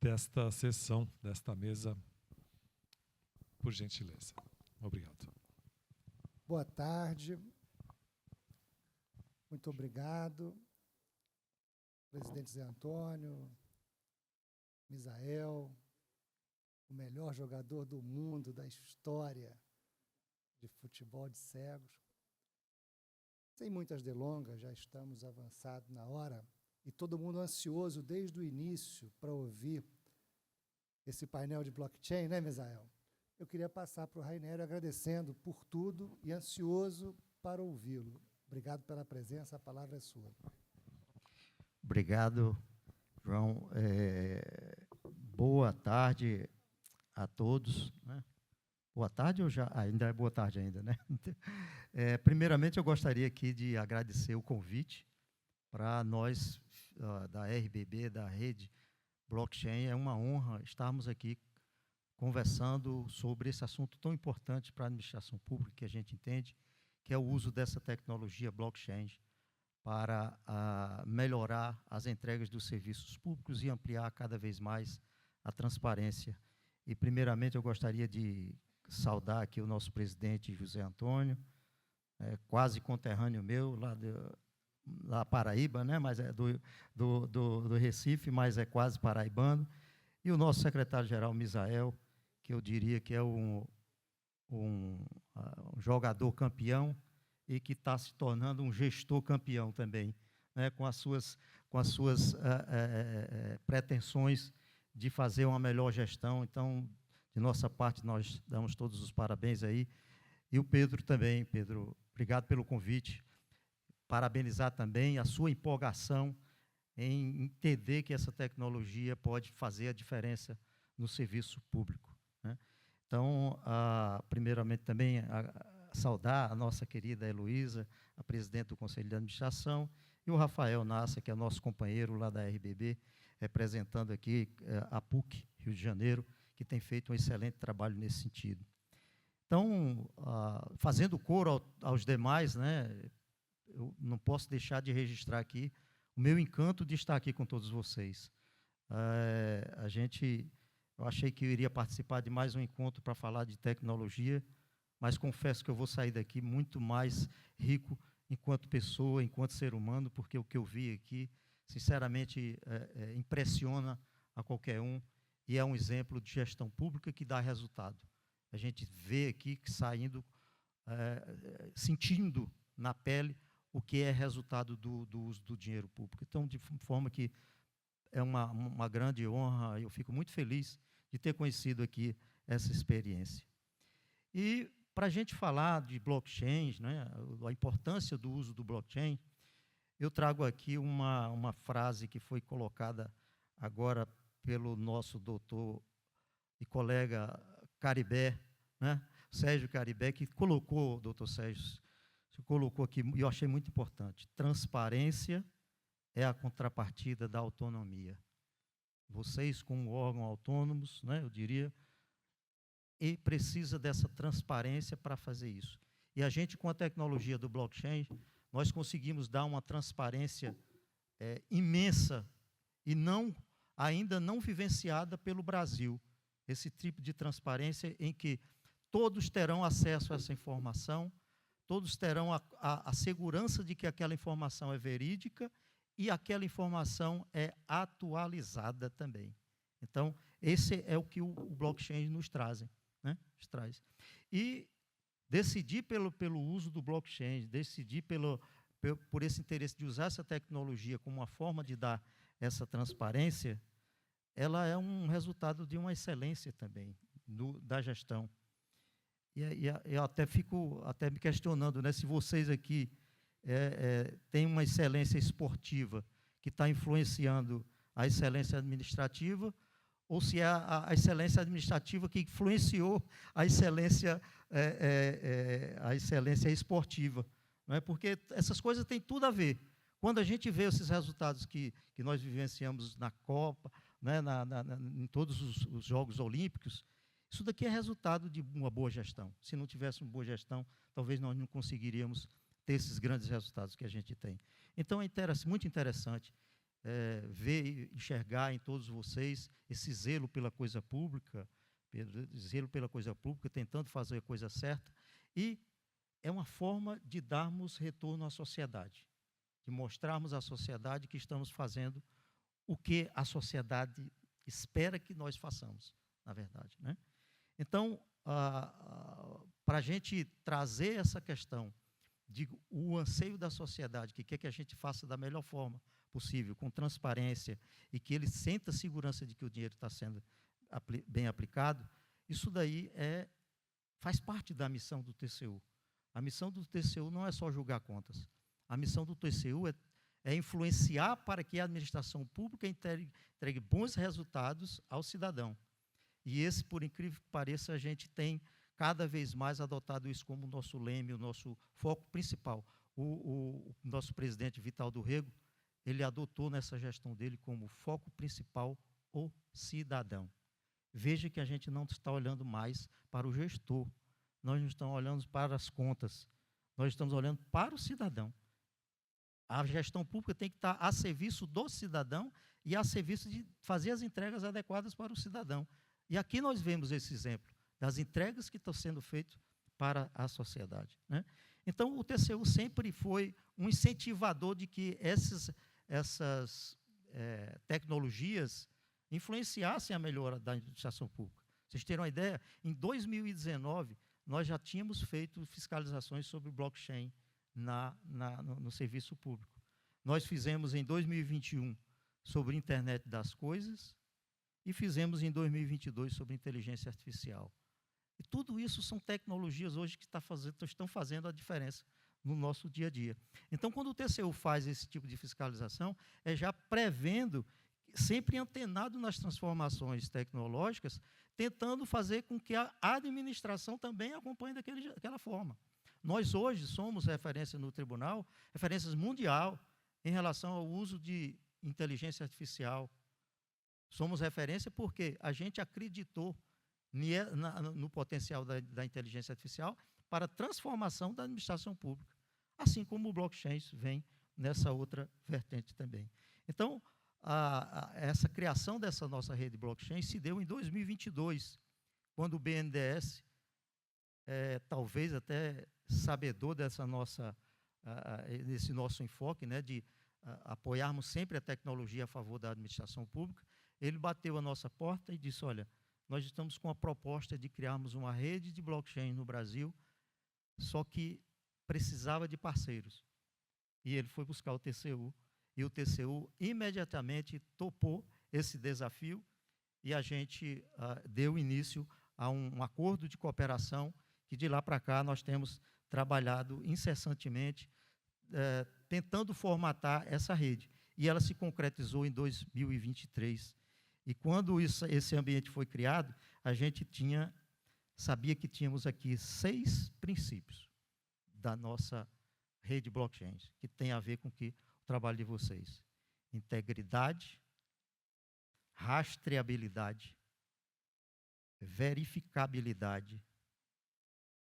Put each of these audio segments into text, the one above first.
desta sessão, desta mesa, por gentileza. Obrigado. Boa tarde. Muito obrigado, presidente Zé Antônio, Misael, o melhor jogador do mundo, da história de futebol de cegos. Sem muitas delongas, já estamos avançados na hora, e todo mundo ansioso desde o início para ouvir esse painel de blockchain, né, Misael? Eu queria passar para o Rainério agradecendo por tudo e ansioso para ouvi-lo. Obrigado pela presença, a palavra é sua. Obrigado, João. Boa tarde a todos, né? Boa tarde ou já? Ainda é boa tarde ainda, né? Primeiramente, eu gostaria aqui de agradecer o convite para nós, da RBB, da Rede Blockchain. É uma honra estarmos aqui conversando sobre esse assunto tão importante para a administração pública, que a gente entende, que é o uso dessa tecnologia blockchain para melhorar as entregas dos serviços públicos e ampliar cada vez mais a transparência. E, primeiramente, eu gostaria de saudar aqui o nosso presidente José Antônio, quase conterrâneo meu, lá Paraíba, né? Mas é do Recife, mas é quase paraibano, e o nosso secretário-geral Misael, que eu diria que é um jogador campeão e que está se tornando um gestor campeão também, né, com as suas pretensões de fazer uma melhor gestão. Então, de nossa parte, nós damos todos os parabéns aí. E o Pedro também. Pedro, obrigado pelo convite. Parabenizar também a sua empolgação em entender que essa tecnologia pode fazer a diferença no serviço público, né? Então, primeiramente também saudar a nossa querida Heloísa, a presidente do Conselho de Administração, e o Rafael Nassa, que é nosso companheiro lá da RBB, representando aqui a PUC, Rio de Janeiro, que tem feito um excelente trabalho nesse sentido. Então, fazendo coro aos demais, né, eu não posso deixar de registrar aqui o meu encanto de estar aqui com todos vocês. Eu achei que eu iria participar de mais um encontro para falar de tecnologia, mas confesso que eu vou sair daqui muito mais rico enquanto pessoa, enquanto ser humano, porque o que eu vi aqui, sinceramente, impressiona a qualquer um, e é um exemplo de gestão pública que dá resultado. A gente vê aqui que saindo, sentindo na pele o que é resultado do uso do dinheiro público. Então, de forma que é uma grande honra, eu fico muito feliz de ter conhecido aqui essa experiência. E, para a gente falar de blockchain, né, a importância do uso do blockchain, eu trago aqui uma frase que foi colocada agora pelo nosso doutor e colega Caribé, né, Sérgio Caribé, que colocou, doutor Sérgio, colocou aqui, e eu achei muito importante: transparência é a contrapartida da autonomia. Vocês, como órgãos autônomos, né, eu diria, e precisa dessa transparência para fazer isso. E a gente, com a tecnologia do blockchain, nós conseguimos dar uma transparência imensa e ainda não vivenciada pelo Brasil. Esse tipo de transparência em que todos terão acesso a essa informação, todos terão a segurança de que aquela informação é verídica e aquela informação é atualizada também. Então, esse é o que o blockchain nos traz, né? E decidir pelo uso do blockchain, decidir por esse interesse de usar essa tecnologia como uma forma de dar essa transparência, ela é um resultado de uma excelência também da gestão. E eu até fico me questionando, né, se vocês aqui têm uma excelência esportiva que está influenciando a excelência administrativa, ou se é a excelência administrativa que influenciou a excelência esportiva. Não é? Porque essas coisas têm tudo a ver. Quando a gente vê esses resultados que nós vivenciamos na Copa, né, em todos os Jogos Olímpicos, isso daqui é resultado de uma boa gestão. Se não tivéssemos uma boa gestão, talvez nós não conseguiríamos ter esses grandes resultados que a gente tem. Então, é muito interessante. ver e enxergar em todos vocês esse zelo pela coisa pública, tentando fazer a coisa certa, e é uma forma de darmos retorno à sociedade, de mostrarmos à sociedade que estamos fazendo o que a sociedade espera que nós façamos, na verdade, né? Então, para a gente trazer essa questão de o anseio da sociedade, que quer que a gente faça da melhor forma possível, com transparência, e que ele sinta a segurança de que o dinheiro está sendo bem aplicado, isso daí faz parte da missão do TCU. A missão do TCU não é só julgar contas. A missão do TCU é influenciar para que a administração pública entregue bons resultados ao cidadão. E esse, por incrível que pareça, a gente tem cada vez mais adotado isso como nosso leme, o nosso foco principal. O nosso presidente, Vital do Rego, ele adotou nessa gestão dele como foco principal o cidadão. Veja que a gente não está olhando mais para o gestor, nós não estamos olhando para as contas, nós estamos olhando para o cidadão. A gestão pública tem que estar a serviço do cidadão e a serviço de fazer as entregas adequadas para o cidadão. E aqui nós vemos esse exemplo das entregas que estão sendo feitas para a sociedade, né? Então, o TCU sempre foi um incentivador de que essas tecnologias influenciassem a melhora da administração pública. Vocês terem uma ideia, em 2019, nós já tínhamos feito fiscalizações sobre blockchain no serviço público. Nós fizemos em 2021 sobre internet das coisas e fizemos em 2022 sobre inteligência artificial. E tudo isso são tecnologias hoje que estão fazendo a diferença no nosso dia a dia. Então, quando o TCU faz esse tipo de fiscalização, é já prevendo, sempre antenado nas transformações tecnológicas, tentando fazer com que a administração também acompanhe daquela forma. Nós hoje somos referência no tribunal, referências mundial em relação ao uso de inteligência artificial. Somos referência porque a gente acreditou no potencial da inteligência artificial para a transformação da administração pública, assim como o blockchain vem nessa outra vertente também. Então, essa criação dessa nossa rede blockchain se deu em 2022, quando o BNDES, talvez até sabedor desse nosso enfoque, né, de apoiarmos sempre a tecnologia a favor da administração pública, ele bateu a nossa porta e disse, olha, nós estamos com a proposta de criarmos uma rede de blockchain no Brasil, só que precisava de parceiros. E ele foi buscar o TCU, e o TCU imediatamente topou esse desafio, e a gente deu início a um acordo de cooperação, que de lá para cá nós temos trabalhado incessantemente, tentando formatar essa rede. E ela se concretizou em 2023. E quando esse ambiente foi criado, a gente sabia que tínhamos aqui 6 princípios da nossa rede blockchain, que tem a ver com o trabalho de vocês. Integridade, rastreabilidade, verificabilidade,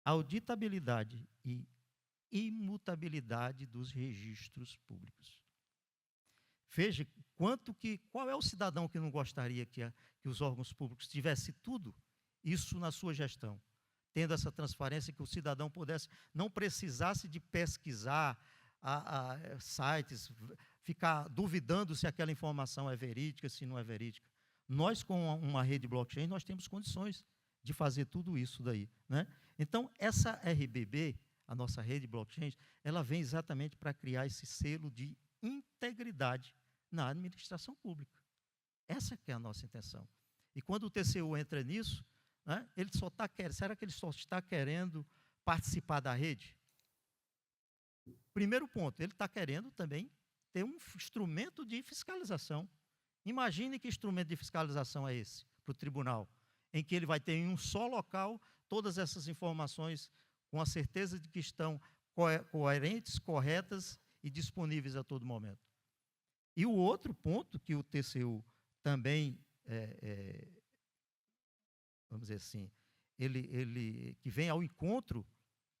auditabilidade e imutabilidade dos registros públicos. Veja qual é o cidadão que não gostaria que os órgãos públicos tivessem tudo isso na sua gestão, tendo essa transparência, que o cidadão não precisasse de pesquisar sites, ficar duvidando se aquela informação é verídica, se não é verídica. Nós, com uma rede blockchain, nós temos condições de fazer tudo isso daí, né? Então, essa RBB, a nossa rede blockchain, ela vem exatamente para criar esse selo de integridade na administração pública. Essa que é a nossa intenção. E quando o TCU entra nisso, né, será que ele só está querendo participar da rede? Primeiro ponto, ele está querendo também ter um instrumento de fiscalização. Imagine que instrumento de fiscalização é esse para o tribunal, em que ele vai ter em um só local todas essas informações com a certeza de que estão coerentes, corretas e disponíveis a todo momento. E o outro ponto que o TCU também, vamos dizer assim, que vem ao encontro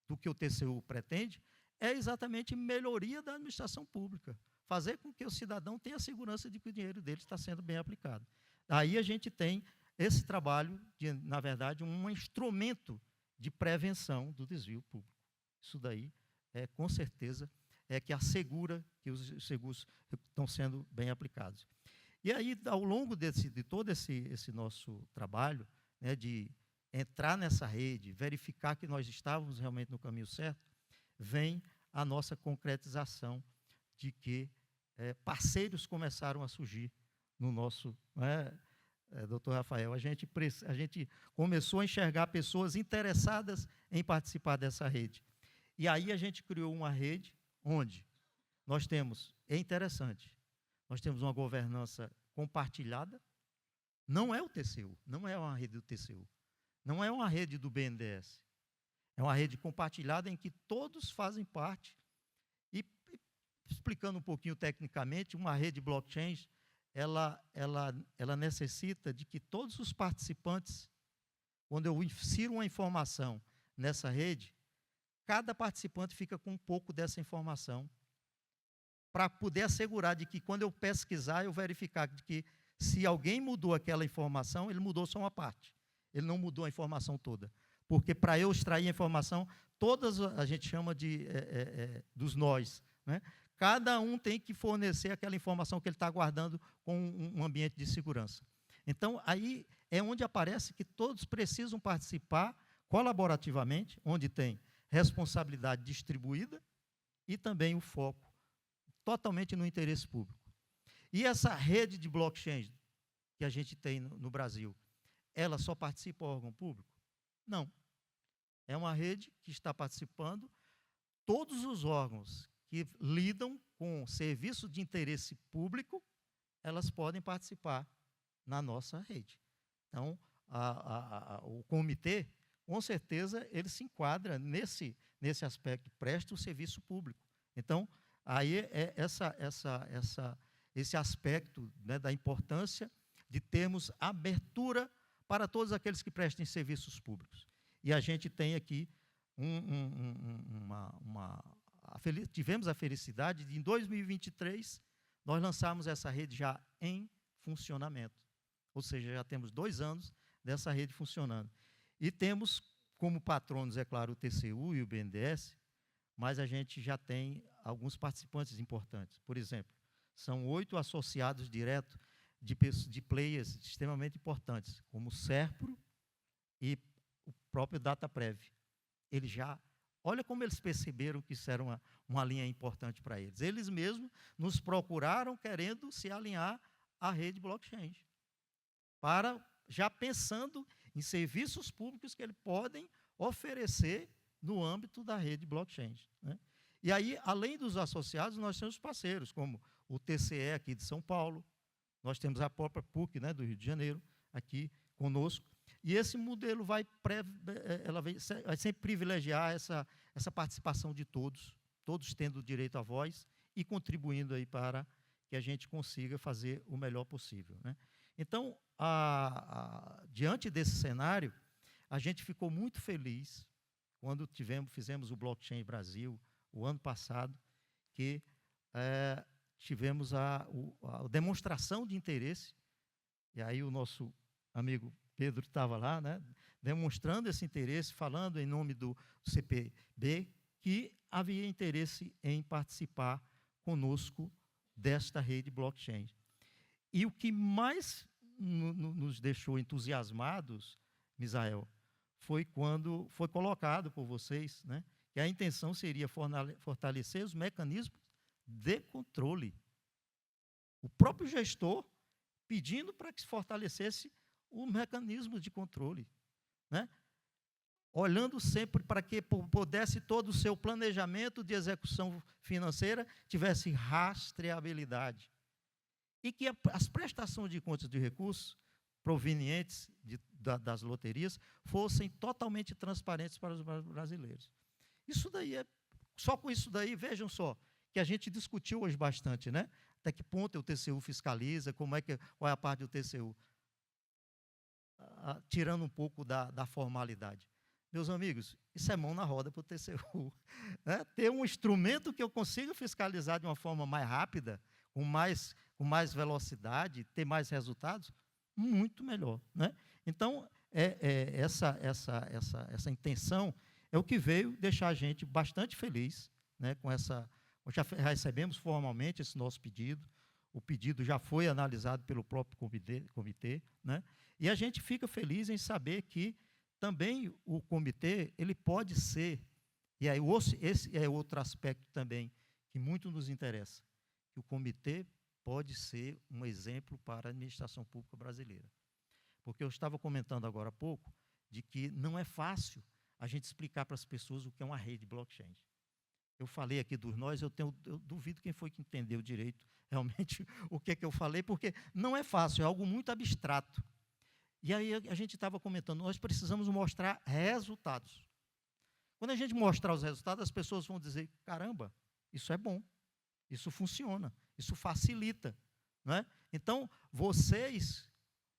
do que o TCU pretende, é exatamente melhoria da administração pública. fazer com que o cidadão tenha a segurança de que o dinheiro dele está sendo bem aplicado. Aí a gente tem esse trabalho, na verdade, um instrumento de prevenção do desvio público. Isso daí, com certeza, é que assegura que os seguros estão sendo bem aplicados. E aí, ao longo de todo esse nosso trabalho, né, de entrar nessa rede, verificar que nós estávamos realmente no caminho certo, vem a nossa concretização de que parceiros começaram a surgir no nosso... doutor Rafael, a gente começou a enxergar pessoas interessadas em participar dessa rede. E aí a gente criou uma rede onde nós temos, é interessante, nós temos uma governança compartilhada, não é o TCU, não é uma rede do TCU, não é uma rede do BNDES, é uma rede compartilhada em que todos fazem parte. E explicando um pouquinho tecnicamente, uma rede blockchain, ela necessita de que todos os participantes, quando eu insiro uma informação nessa rede, cada participante fica com um pouco dessa informação, para poder assegurar de que, quando eu pesquisar, eu verificar de que, se alguém mudou aquela informação, ele mudou só uma parte, ele não mudou a informação toda. Porque, para eu extrair a informação, todas a gente chama dos nós, né? Cada um tem que fornecer aquela informação que ele está guardando com um ambiente de segurança. Então, aí é onde aparece que todos precisam participar colaborativamente, onde tem responsabilidade distribuída e também o foco totalmente no interesse público. E essa rede de blockchain que a gente tem no Brasil, ela só participa o órgão público? Não. É uma rede que está participando todos os órgãos que lidam com serviço de interesse público, elas podem participar na nossa rede. Então, o comitê, com certeza, ele se enquadra nesse aspecto, presta o serviço público. Então, aí é esse aspecto, né, da importância de termos abertura para todos aqueles que prestem serviços públicos. E a gente tem aqui tivemos a felicidade de, em 2023, nós lançarmos essa rede já em funcionamento. Ou seja, já temos 2 anos dessa rede funcionando. E temos como patronos, é claro, o TCU e o BNDES, mas a gente já tem alguns participantes importantes. Por exemplo, são 8 associados diretos de players extremamente importantes, como o Serpro e o próprio DataPrev. Eles já... Olha como eles perceberam que isso era uma linha importante para eles. Eles mesmos nos procuraram querendo se alinhar à rede blockchain, já pensando em serviços públicos que eles podem oferecer no âmbito da rede blockchain, né? E aí, além dos associados, nós temos parceiros, como o TCE aqui de São Paulo, nós temos a própria PUC, né, do Rio de Janeiro, aqui conosco. E esse modelo vai sempre privilegiar essa participação de todos tendo direito à voz e contribuindo aí para que a gente consiga fazer o melhor possível, né? Então, diante desse cenário, a gente ficou muito feliz quando fizemos o Blockchain Brasil, o ano passado, que tivemos a demonstração de interesse, e aí o nosso amigo Pedro estava lá, né, demonstrando esse interesse, falando em nome do CPB, que havia interesse em participar conosco desta rede blockchain. E o que mais nos deixou entusiasmados, Misael, foi quando foi colocado por vocês, né, que a intenção seria fortalecer os mecanismos de controle. O próprio gestor pedindo para que se fortalecesse o mecanismo de controle, né? Olhando sempre para que pudesse todo o seu planejamento de execução financeira tivesse rastreabilidade e que as prestações de contas de recursos provenientes das loterias fossem totalmente transparentes para os brasileiros. Isso daí só com isso daí, vejam só, que a gente discutiu hoje bastante, né? Até que ponto o TCU fiscaliza, qual é a parte do TCU? Tirando um pouco da formalidade. Meus amigos, isso é mão na roda para o TCU. Né? Ter um instrumento que eu consiga fiscalizar de uma forma mais rápida, com mais velocidade, ter mais resultados, muito melhor. Né? Então, essa intenção é o que veio deixar a gente bastante feliz, né, com essa. Já recebemos formalmente esse nosso pedido, o pedido já foi analisado pelo próprio comitê, né, e a gente fica feliz em saber que também o comitê ele pode ser, e aí esse é outro aspecto também que muito nos interessa, que o comitê pode ser um exemplo para a administração pública brasileira. Porque eu estava comentando agora há pouco de que não é fácil a gente explicar para as pessoas o que é uma rede blockchain. Eu falei aqui dos nós, eu duvido quem foi que entendeu direito realmente o que é que eu falei, porque não é fácil, é algo muito abstrato. E aí a gente estava comentando, nós precisamos mostrar resultados. Quando a gente mostrar os resultados, as pessoas vão dizer, caramba, isso é bom, isso funciona, isso facilita. Não é? Então, vocês,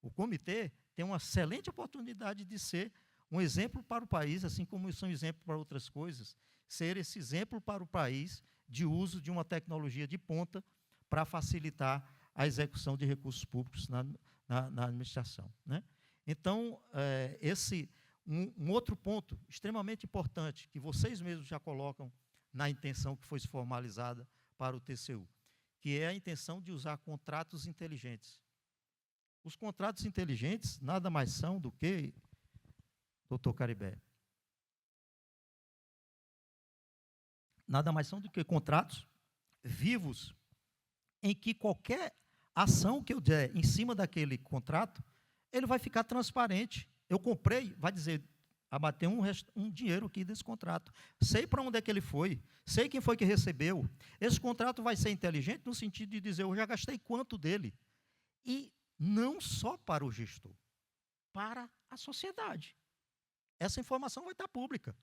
o comitê, tem uma excelente oportunidade de ser um exemplo para o país, assim como são exemplo para outras coisas, ser esse exemplo para o país de uso de uma tecnologia de ponta para facilitar a execução de recursos públicos na administração. Né? Então, um outro ponto extremamente importante, que vocês mesmos já colocam na intenção que foi formalizada para o TCU, que é a intenção de usar contratos inteligentes. Os contratos inteligentes nada mais são do que, doutor Caribé, nada mais são do que contratos vivos, em que qualquer ação que eu der em cima daquele contrato, ele vai ficar transparente. Eu comprei, vai dizer, abateu um dinheiro aqui desse contrato. Sei para onde é que ele foi, sei quem foi que recebeu. Esse contrato vai ser inteligente no sentido de dizer, eu já gastei quanto dele. E não só para o gestor, para a sociedade. Essa informação vai estar pública.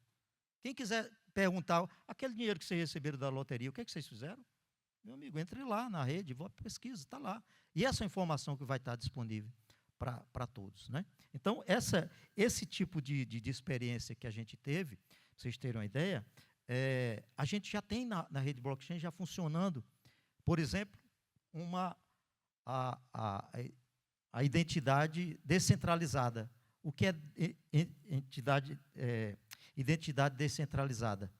Quem quiser perguntar, aquele dinheiro que vocês receberam da loteria, o que é que vocês fizeram? Meu amigo, entre lá na rede, pesquisa, está lá. E essa informação que vai estar disponível para todos. Né? Então, esse tipo de experiência que a gente teve, para vocês terem uma ideia, a gente já tem na rede blockchain já funcionando, por exemplo, a identidade descentralizada. O que é identidade descentralizada?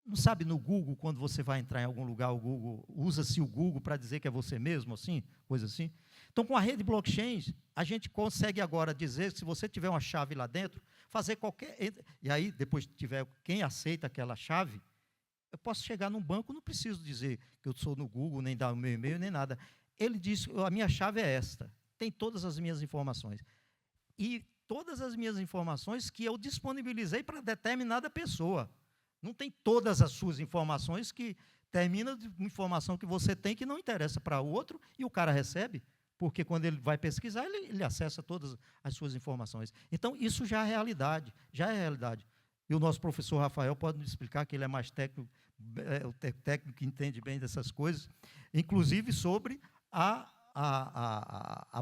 Não sabe no Google, quando você vai entrar em algum lugar, o Google usa-se o Google para dizer que é você mesmo, assim, coisa assim. Então, com a rede blockchain, a gente consegue agora dizer, se você tiver uma chave lá dentro, fazer qualquer... E aí, depois tiver quem aceita aquela chave, eu posso chegar num banco, não preciso dizer que eu sou no Google, nem dar o meu e-mail, nem nada. Ele diz, a minha chave é esta, tem todas as minhas informações. E todas as minhas informações que eu disponibilizei para determinada pessoa. Não tem todas as suas informações que termina de informação que você tem que não interessa para o outro e o cara recebe, porque quando ele vai pesquisar, ele acessa todas as suas informações. Então, isso já é realidade, E o nosso professor Rafael pode nos explicar que ele é mais técnico, o técnico que entende bem dessas coisas, inclusive sobre a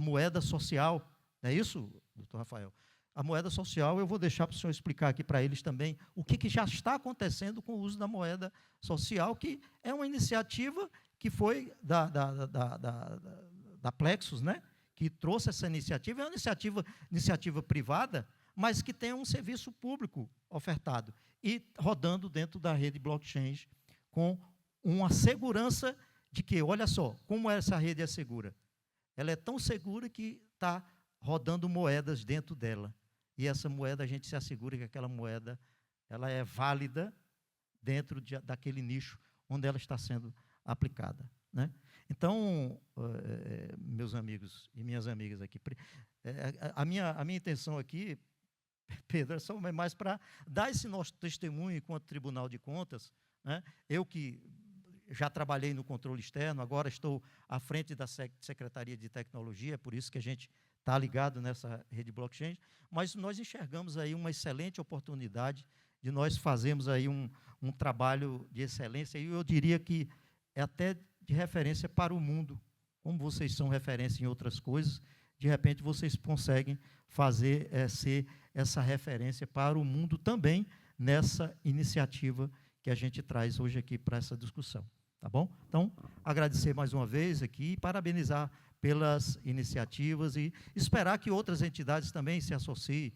moeda social. Não é isso, doutor Rafael? A moeda social, eu vou deixar para o senhor explicar aqui para eles também o que já está acontecendo com o uso da moeda social, que é uma iniciativa que foi da Plexus, né? Que trouxe essa iniciativa. É uma iniciativa privada, mas que tem um serviço público ofertado e rodando dentro da rede blockchain com uma segurança de que, olha só, como essa rede é segura. Ela é tão segura que está rodando moedas dentro dela. E essa moeda, a gente se assegura que aquela moeda ela é válida dentro daquele nicho onde ela está sendo aplicada. Né? Então, meus amigos e minhas amigas aqui, a minha intenção aqui, Pedro, é só mais para dar esse nosso testemunho enquanto Tribunal de Contas. Né? Eu que já trabalhei no controle externo, agora estou à frente da Secretaria de Tecnologia, por isso que a gente está ligado nessa rede blockchain, mas nós enxergamos aí uma excelente oportunidade de nós fazermos aí um trabalho de excelência, e eu diria que é até de referência para o mundo. Como vocês são referência em outras coisas, de repente vocês conseguem fazer ser essa referência para o mundo também nessa iniciativa que a gente traz hoje aqui para essa discussão. Tá bom? Então, agradecer mais uma vez aqui, parabenizar pelas iniciativas e esperar que outras entidades também se associem.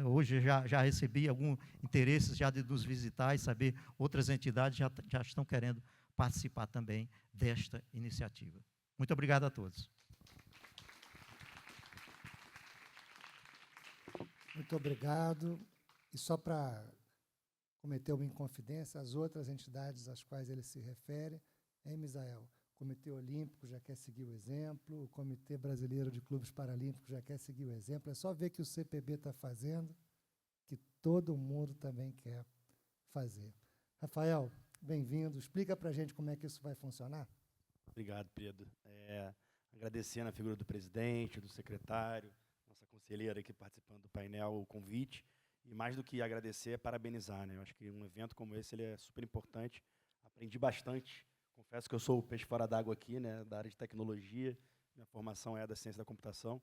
Hoje já recebi algum interesse já de nos visitar e saber outras entidades já estão querendo participar também desta iniciativa. Muito obrigado a todos. Muito obrigado. E só para cometer uma inconfidência, as outras entidades às quais ele se refere, hein, Misael? O Comitê Olímpico já quer seguir o exemplo, o Comitê Brasileiro de Clubes Paralímpicos já quer seguir o exemplo. É só ver que o CPB está fazendo, que todo mundo também quer fazer. Rafael, bem-vindo. Explica para a gente como é que isso vai funcionar. Obrigado, Pedro. Agradecendo a figura do presidente, do secretário, nossa conselheira aqui participando do painel, o convite. E mais do que agradecer, é parabenizar, né? Eu acho que um evento como esse ele é super importante. Aprendi bastante. Confesso que eu sou o peixe fora d'água aqui, né? Da área de tecnologia. Minha formação é da ciência da computação.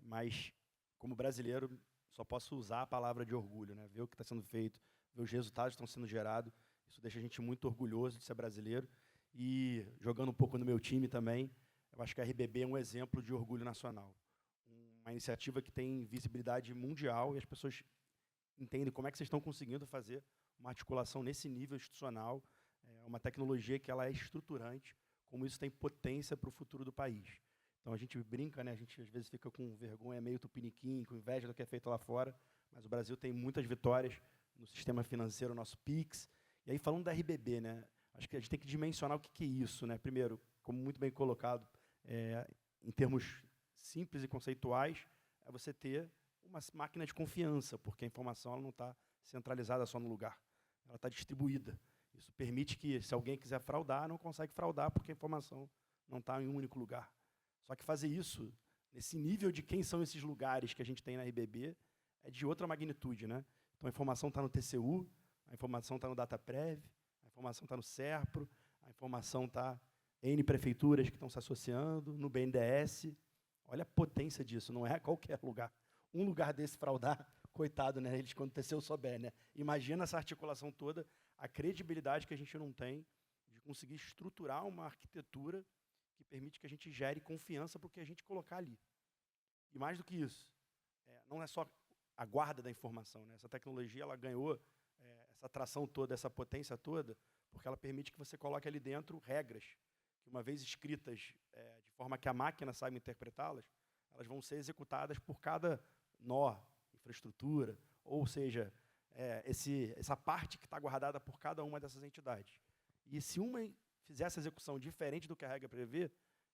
Mas, como brasileiro, só posso usar a palavra de orgulho, né? Ver o que está sendo feito, ver os resultados que estão sendo gerados. Isso deixa a gente muito orgulhoso de ser brasileiro. E, jogando um pouco no meu time também, eu acho que a RBB é um exemplo de orgulho nacional. Uma iniciativa que tem visibilidade mundial e as pessoas entendem como é que vocês estão conseguindo fazer uma articulação nesse nível institucional, uma tecnologia que ela é estruturante, como isso tem potência para o futuro do país. Então, a gente brinca, né? A gente às vezes fica com vergonha, meio tupiniquim, com inveja do que é feito lá fora, mas o Brasil tem muitas vitórias no sistema financeiro, nosso PIX. E aí, falando da RBB, né? Acho que a gente tem que dimensionar o que é isso, né? Primeiro, como muito bem colocado, em termos simples e conceituais, é você ter uma máquina de confiança, porque a informação ela não está centralizada só no lugar, ela está distribuída. Isso permite que, se alguém quiser fraudar, não consegue fraudar, porque a informação não está em um único lugar. Só que fazer isso, nesse nível de quem são esses lugares que a gente tem na RBB, é de outra magnitude, né? Então, a informação está no TCU, a informação está no DataPrev, a informação está no SERPRO, a informação está em N prefeituras que estão se associando, no BNDES. Olha a potência disso, não é qualquer lugar. Um lugar desse fraudar, coitado, né? Eles, quando o TCU souber, né? Imagina essa articulação toda, a credibilidade que a gente não tem de conseguir estruturar uma arquitetura que permite que a gente gere confiança para o que a gente colocar ali. E mais do que isso, não é só a guarda da informação, né? Essa tecnologia ela ganhou essa atração toda, essa potência toda, porque ela permite que você coloque ali dentro regras, que uma vez escritas de forma que a máquina saiba interpretá-las, elas vão ser executadas por cada nó, infraestrutura, ou seja, essa parte que está guardada por cada uma dessas entidades. E se uma fizer essa execução diferente do que a regra prevê,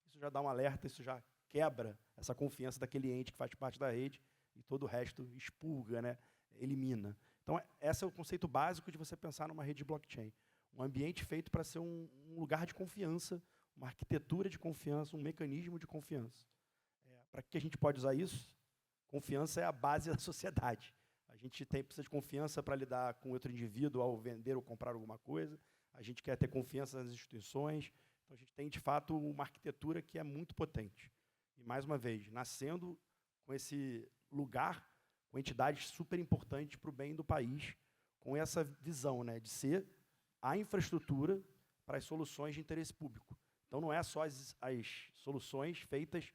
isso já dá um alerta, isso já quebra essa confiança daquele ente que faz parte da rede e todo o resto expurga, né, elimina. Então, esse é o conceito básico de você pensar numa rede de blockchain. Um ambiente feito para ser um lugar de confiança, uma arquitetura de confiança, um mecanismo de confiança. Para que a gente pode usar isso? Confiança é a base da sociedade. A gente precisa de confiança para lidar com outro indivíduo ao vender ou comprar alguma coisa. A gente quer ter confiança nas instituições. Então, a gente tem, de fato, uma arquitetura que é muito potente. E, mais uma vez, nascendo com esse lugar, com entidades super importantes para o bem do país, com essa visão, né, de ser a infraestrutura para as soluções de interesse público. Então, não é só as soluções feitas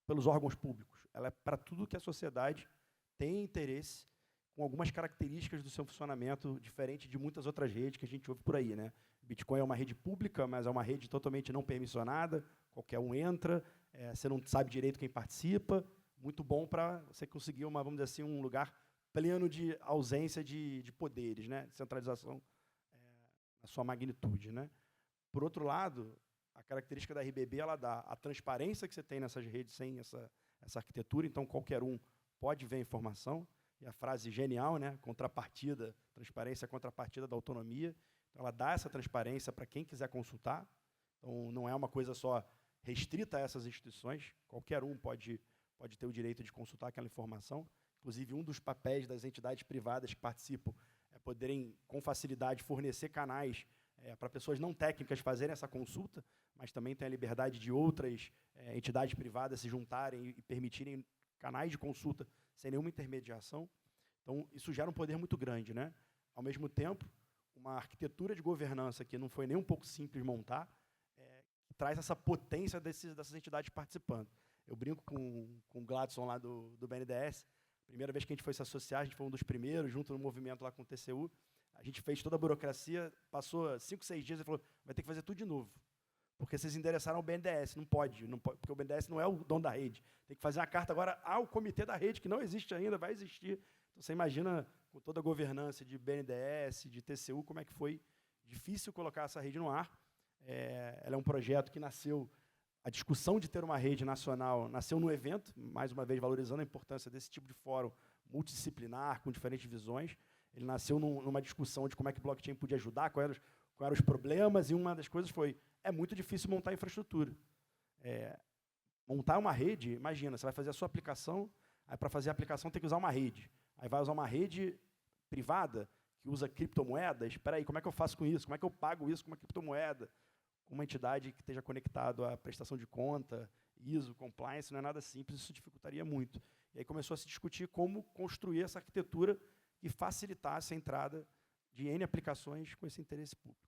pelos órgãos públicos. Ela é para tudo que a sociedade tem interesse, com algumas características do seu funcionamento diferente de muitas outras redes que a gente ouve por aí, né? Bitcoin é uma rede pública, mas é uma rede totalmente não permissionada, qualquer um entra, você não sabe direito quem participa. Muito bom para você conseguir vamos dizer assim, um lugar pleno de ausência de poderes, né? Centralização na sua magnitude, né? Por outro lado, a característica da RBB ela dá a transparência que você tem nessas redes sem essa arquitetura, então qualquer um pode ver a informação. E a frase genial, né? Contrapartida, transparência é contrapartida da autonomia. Então, ela dá essa transparência para quem quiser consultar. Então, não é uma coisa só restrita a essas instituições. Qualquer um pode ter o direito de consultar aquela informação. Inclusive, um dos papéis das entidades privadas que participam é poderem, com facilidade, fornecer canais para pessoas não técnicas fazerem essa consulta, mas também tem a liberdade de outras entidades privadas se juntarem e permitirem canais de consulta sem nenhuma intermediação. Então, isso gera um poder muito grande, né? Ao mesmo tempo, uma arquitetura de governança que não foi nem um pouco simples montar, que traz essa potência dessas entidades participando. Eu brinco com o Gladson lá do BNDES. Primeira vez que a gente foi se associar, a gente foi um dos primeiros, junto no movimento lá com o TCU. A gente fez toda a burocracia, passou 5, 6 dias e falou, vai ter que fazer tudo de novo. Porque vocês endereçaram ao BNDES, não pode, porque o BNDES não é o dono da rede. Tem que fazer uma carta agora ao comitê da rede, que não existe ainda, vai existir. Então, você imagina, com toda a governança de BNDES, de TCU, como é que foi difícil colocar essa rede no ar. Ela é um projeto que nasceu, a discussão de ter uma rede nacional nasceu no evento, mais uma vez valorizando a importância desse tipo de fórum multidisciplinar, com diferentes visões. Ele nasceu numa discussão de como é que o blockchain podia ajudar, quais eram os problemas, e uma das coisas foi, é muito difícil montar infraestrutura. Montar uma rede, imagina, você vai fazer a sua aplicação, aí para fazer a aplicação tem que usar uma rede. Aí vai usar uma rede privada, que usa criptomoedas. Espera aí, como é que eu faço com isso? Como é que eu pago isso com uma criptomoeda? Com uma entidade que esteja conectado à prestação de conta, ISO, compliance, não é nada simples, isso dificultaria muito. E aí começou a se discutir como construir essa arquitetura que facilitasse a entrada de N aplicações com esse interesse público.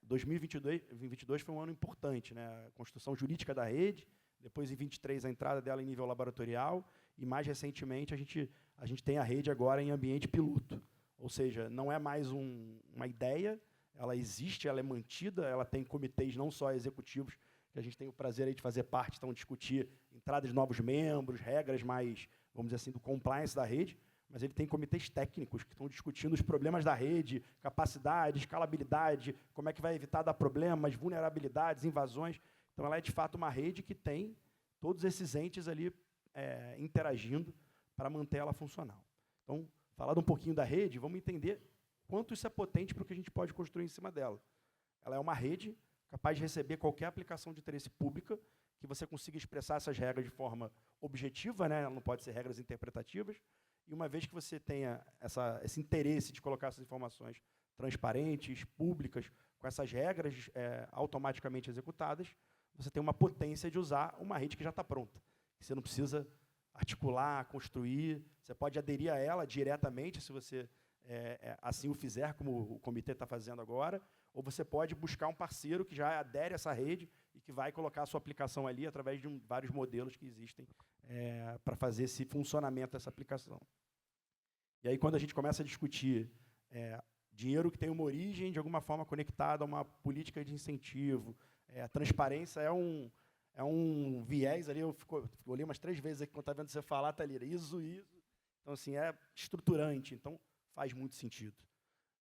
2022 foi um ano importante, né? A construção jurídica da rede, depois, em 2023, a entrada dela em nível laboratorial, e, mais recentemente, a gente tem a rede agora em ambiente piloto. Ou seja, não é mais uma ideia, ela existe, ela é mantida, ela tem comitês não só executivos, que a gente tem o prazer aí de fazer parte, então, discutir entrada de novos membros, regras mais, vamos dizer assim, do compliance da rede, mas ele tem comitês técnicos que estão discutindo os problemas da rede, capacidade, escalabilidade, como é que vai evitar dar problemas, vulnerabilidades, invasões. Então, ela é, de fato, uma rede que tem todos esses entes ali interagindo para manter ela funcional. Então, falando um pouquinho da rede, vamos entender quanto isso é potente para o que a gente pode construir em cima dela. Ela é uma rede capaz de receber qualquer aplicação de interesse pública, que você consiga expressar essas regras de forma objetiva, né? Ela não pode ser regras interpretativas, e uma vez que você tenha esse interesse de colocar essas informações transparentes, públicas, com essas regras automaticamente executadas, você tem uma potência de usar uma rede que já está pronta. Você não precisa articular, construir, você pode aderir a ela diretamente, se você assim o fizer, como o comitê está fazendo agora, ou você pode buscar um parceiro que já adere a essa rede e que vai colocar a sua aplicação ali através de vários modelos que existem para fazer esse funcionamento dessa aplicação. E aí, quando a gente começa a discutir dinheiro que tem uma origem, de alguma forma, conectada a uma política de incentivo, a transparência é um viés ali, eu olhei umas 3 vezes aqui, quando estava vendo você falar, Thalira, ISO. Então, assim, é estruturante, então faz muito sentido.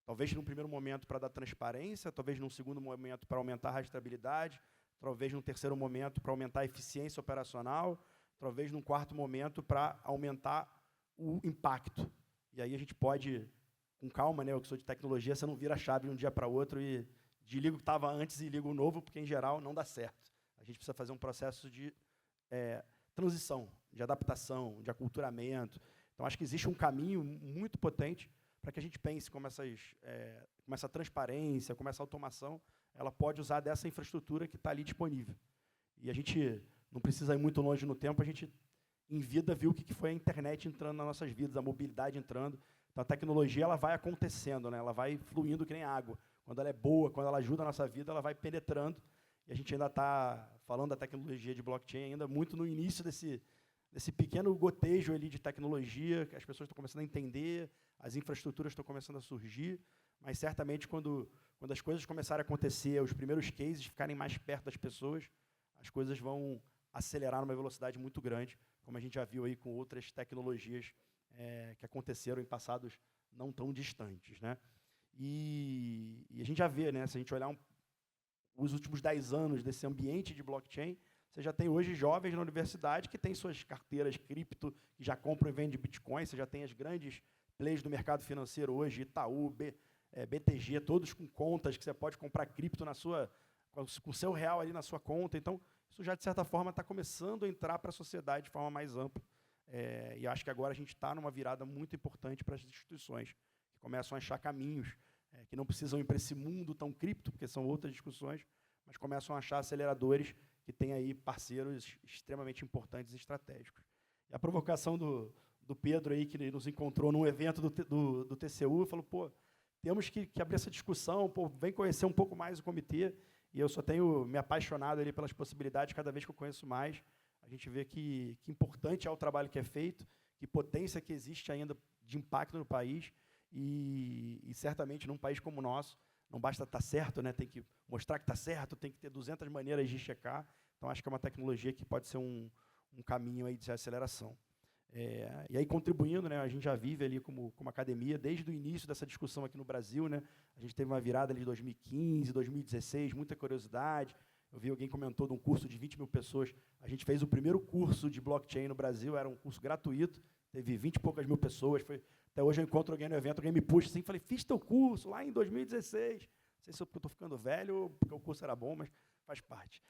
Talvez num primeiro momento para dar transparência, talvez num segundo momento para aumentar a rastreabilidade, talvez num terceiro momento para aumentar a eficiência operacional, talvez num quarto momento para aumentar o impacto. E aí a gente pode, com calma, né, eu que sou de tecnologia, você não vira a chave de um dia para outro e desliga o que estava antes e liga o novo, porque, em geral, não dá certo. A gente precisa fazer um processo de transição, de adaptação, de aculturamento. Então, acho que existe um caminho muito potente para que a gente pense como essa transparência, como essa automação, ela pode usar dessa infraestrutura que está ali disponível. E a gente não precisa ir muito longe no tempo, a gente, em vida, viu o que foi a internet entrando nas nossas vidas, a mobilidade entrando. Então, a tecnologia ela vai acontecendo, né? Ela vai fluindo que nem água. Quando ela é boa, quando ela ajuda a nossa vida, ela vai penetrando. E a gente ainda está falando da tecnologia de blockchain ainda muito no início desse pequeno gotejo ali de tecnologia, que as pessoas estão começando a entender, as infraestruturas estão começando a surgir, mas certamente quando as coisas começarem a acontecer, os primeiros cases ficarem mais perto das pessoas, as coisas vão acelerar numa velocidade muito grande, como a gente já viu aí com outras tecnologias que aconteceram em passados não tão distantes, né? E a gente já vê, né, se a gente olhar os últimos 10 anos desse ambiente de blockchain, você já tem hoje jovens na universidade que têm suas carteiras cripto, que já compram e vendem Bitcoin, você já tem as grandes players do mercado financeiro hoje, Itaú, BTG, todos com contas que você pode comprar cripto com o seu real ali na sua conta. Então, isso já, de certa forma, está começando a entrar para a sociedade de forma mais ampla. E acho que agora a gente está numa virada muito importante para as instituições, que começam a achar caminhos que não precisam ir para esse mundo tão cripto, porque são outras discussões, mas começam a achar aceleradores que têm aí parceiros extremamente importantes e estratégicos. E a provocação do Pedro, aí, que nos encontrou num evento do TCU, falou, pô, temos que abrir essa discussão, pô, vem conhecer um pouco mais o comitê, e eu só tenho me apaixonado ali pelas possibilidades, cada vez que eu conheço mais, a gente vê que importante é o trabalho que é feito, que potência que existe ainda de impacto no país, e certamente num país como o nosso, não basta estar certo, né, tem que mostrar que está certo, tem que ter 200 maneiras de checar, então acho que é uma tecnologia que pode ser um caminho aí de aceleração. E aí, contribuindo, né, a gente já vive ali como academia, desde o início dessa discussão aqui no Brasil, né, a gente teve uma virada ali de 2015, 2016, muita curiosidade. Eu vi alguém comentou de um curso de 20 mil pessoas. A gente fez o primeiro curso de blockchain no Brasil, era um curso gratuito, teve 20 e poucas mil pessoas. Até hoje eu encontro alguém no evento, alguém me puxa assim, falei, fiz teu curso lá em 2016. Não sei se eu estou ficando velho ou porque o curso era bom, mas faz parte.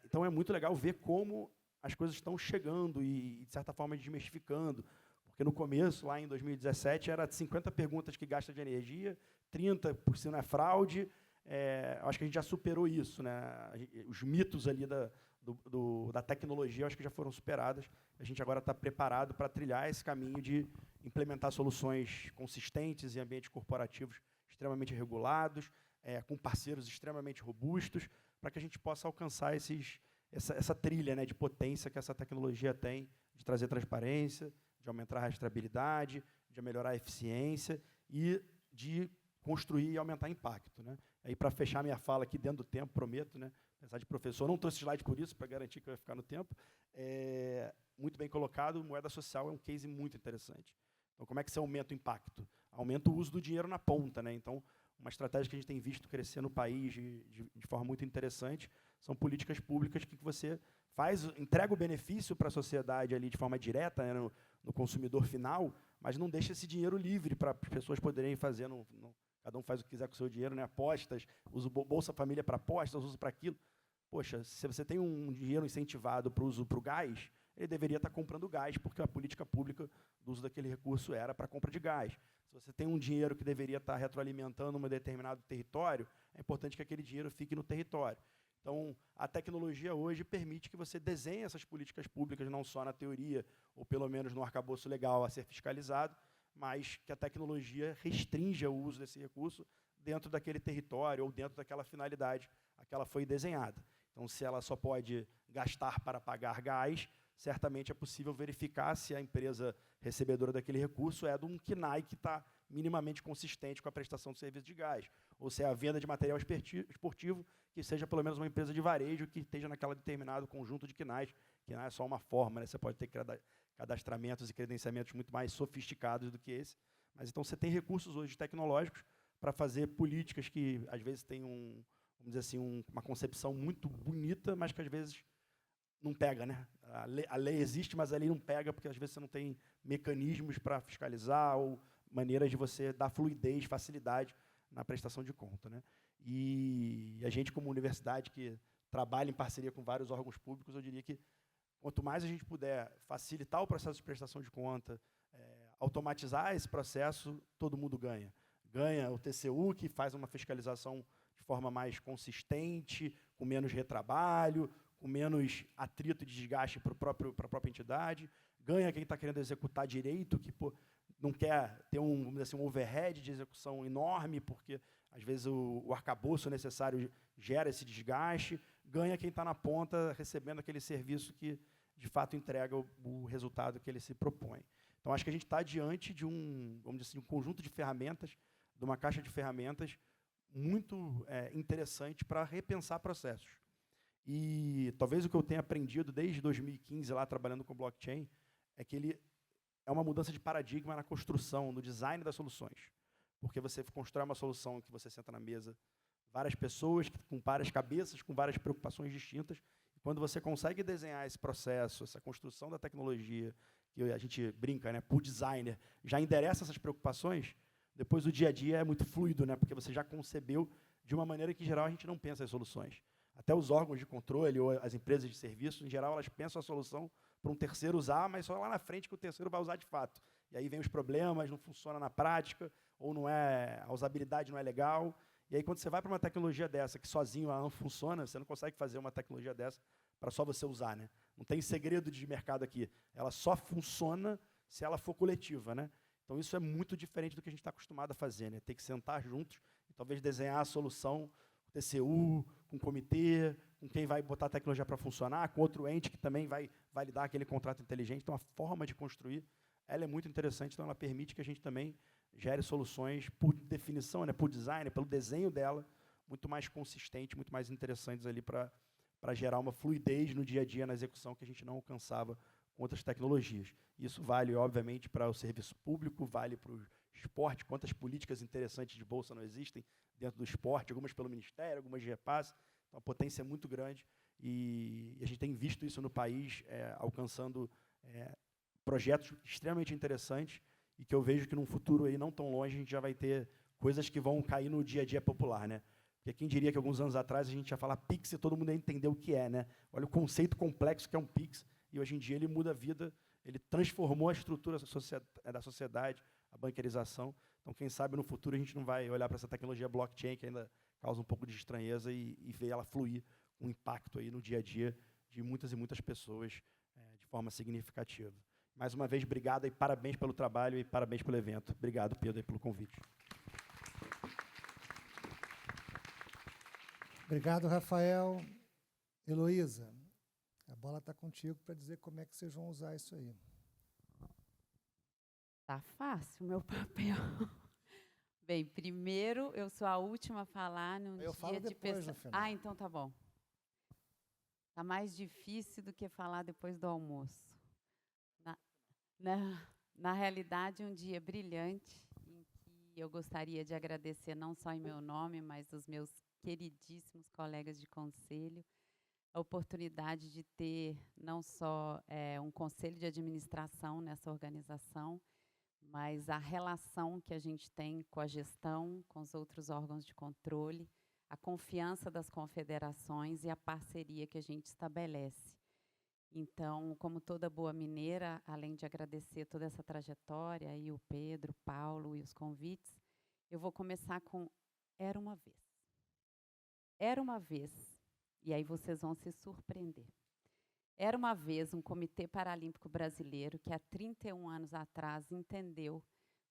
Então é muito legal ver como as coisas estão chegando e, de certa forma, desmistificando. Porque no começo, lá em 2017, era de 50 perguntas que gasta de energia, 30% é fraude. Acho que a gente já superou isso, né? Os mitos ali da tecnologia, acho que já foram superados. A gente agora está preparado para trilhar esse caminho de implementar soluções consistentes em ambientes corporativos extremamente regulados, com parceiros extremamente robustos, para que a gente possa alcançar essa trilha, né, de potência que essa tecnologia tem, de trazer transparência, de aumentar a rastreabilidade, de melhorar a eficiência e de construir e aumentar impacto, né? Aí, para fechar minha fala aqui dentro do tempo, prometo, né, apesar de professor, não trouxe slide por isso, para garantir que eu ia ficar no tempo, muito bem colocado, moeda social é um case muito interessante. Então, como é que você aumenta o impacto? Aumenta o uso do dinheiro na ponta, né? Então, uma estratégia que a gente tem visto crescer no país de forma muito interessante são políticas públicas que você entrega o benefício para a sociedade ali de forma direta, né, no consumidor final, mas não deixa esse dinheiro livre para as pessoas poderem fazer, cada um faz o que quiser com o seu dinheiro, né, apostas, usa o Bolsa Família para apostas, usa para aquilo. Poxa, se você tem um dinheiro incentivado para o uso para o gás, ele deveria estar comprando gás, porque a política pública do uso daquele recurso era para a compra de gás. Se você tem um dinheiro que deveria estar retroalimentando um determinado território, é importante que aquele dinheiro fique no território. Então, a tecnologia hoje permite que você desenhe essas políticas públicas, não só na teoria, ou pelo menos no arcabouço legal a ser fiscalizado, mas que a tecnologia restrinja o uso desse recurso dentro daquele território ou dentro daquela finalidade a que ela foi desenhada. Então, se ela só pode gastar para pagar gás, certamente é possível verificar se a empresa recebedora daquele recurso é de um KNAI que está minimamente consistente com a prestação de serviço de gás, ou se é a venda de material esportivo, que seja pelo menos uma empresa de varejo que esteja naquele determinado conjunto de KNAIs. KNAI é só uma forma, né? Você pode ter cadastramentos e credenciamentos muito mais sofisticados do que esse. Mas então você tem recursos hoje tecnológicos para fazer políticas que às vezes têm vamos dizer assim, uma concepção muito bonita, mas que às vezes não pega, né? A lei existe, mas a lei não pega porque às vezes você não tem mecanismos para fiscalizar ou maneiras de você dar fluidez, facilidade na prestação de conta, né? E a gente, como universidade que trabalha em parceria com vários órgãos públicos, eu diria que quanto mais a gente puder facilitar o processo de prestação de conta, automatizar esse processo, todo mundo ganha. Ganha o TCU, que faz uma fiscalização de forma mais consistente, com menos retrabalho, com menos atrito e desgaste para a própria entidade. Ganha quem está querendo executar direito, que não quer ter vamos dizer assim, um overhead de execução enorme, porque, às vezes, o arcabouço necessário gera esse desgaste. Ganha quem está na ponta recebendo aquele serviço que, de fato, entrega o resultado que ele se propõe. Então, acho que a gente está diante de vamos dizer assim, um conjunto de ferramentas, de uma caixa de ferramentas muito interessante para repensar processos. E talvez o que eu tenha aprendido desde 2015, lá trabalhando com blockchain, é que ele é uma mudança de paradigma na construção, no design das soluções. Porque você constrói uma solução que você senta na mesa, várias pessoas com várias cabeças, com várias preocupações distintas, e quando você consegue desenhar esse processo, essa construção da tecnologia, que a gente brinca, né, por designer, já endereça essas preocupações, depois o dia a dia é muito fluido, né, porque você já concebeu de uma maneira que, em geral, a gente não pensa as soluções. Até os órgãos de controle ou as empresas de serviço, em geral, elas pensam a solução para um terceiro usar, mas só lá na frente que o terceiro vai usar de fato. E aí vem os problemas, não funciona na prática, ou a usabilidade não é legal. E aí, quando você vai para uma tecnologia dessa, que sozinho ela não funciona, você não consegue fazer uma tecnologia dessa para só você usar, né? Não tem segredo de mercado aqui. Ela só funciona se ela for coletiva, né? Então, isso é muito diferente do que a gente está acostumado a fazer, né? Ter que sentar juntos e talvez desenhar a solução com TCU, com comitê, com quem vai botar a tecnologia para funcionar, com outro ente que também vai validar aquele contrato inteligente. Então, a forma de construir, ela é muito interessante, então ela permite que a gente também gere soluções por definição, né, por design, pelo desenho dela, muito mais consistente, muito mais interessantes ali para gerar uma fluidez no dia a dia, na execução, que a gente não alcançava com outras tecnologias. Isso vale, obviamente, para o serviço público, vale para o esporte, quantas políticas interessantes de bolsa não existem dentro do esporte, algumas pelo Ministério, algumas de repasse. Então, a potência é muito grande e a gente tem visto isso no país, alcançando projetos extremamente interessantes e que eu vejo que num futuro aí não tão longe a gente já vai ter coisas que vão cair no dia a dia popular, né? Porque quem diria que alguns anos atrás a gente ia falar Pix e todo mundo ia entender o que é, né? Olha o conceito complexo que é um Pix e hoje em dia ele muda a vida, ele transformou a estrutura da sociedade, a banquerização. Então, quem sabe no futuro a gente não vai olhar para essa tecnologia blockchain que ainda causa um pouco de estranheza e ver ela fluir com impacto aí no dia a dia de muitas e muitas pessoas de forma significativa. Mais uma vez, obrigado e parabéns pelo trabalho e parabéns pelo evento. Obrigado, Pedro, pelo convite. Obrigado, Rafael. Heloísa, a bola está contigo para dizer como é que vocês vão usar isso aí. Tá fácil o meu papel. Bem, primeiro, eu sou a última a falar num Eu dia falo de depois, pessoa. no final. Ah, então tá bom. Tá mais difícil do que falar depois do almoço. Na realidade, um dia brilhante, em que eu gostaria de agradecer não só em meu nome, mas dos meus queridíssimos colegas de conselho, a oportunidade de ter não só um conselho de administração nessa organização, mas a relação que a gente tem com a gestão, com os outros órgãos de controle, a confiança das confederações e a parceria que a gente estabelece. Então, como toda boa mineira, além de agradecer toda essa trajetória, e o Pedro, o Paulo e os convites, eu vou começar com Era uma vez. Era uma vez, e aí vocês vão se surpreender. Era uma vez um Comitê Paralímpico Brasileiro que há 31 anos atrás entendeu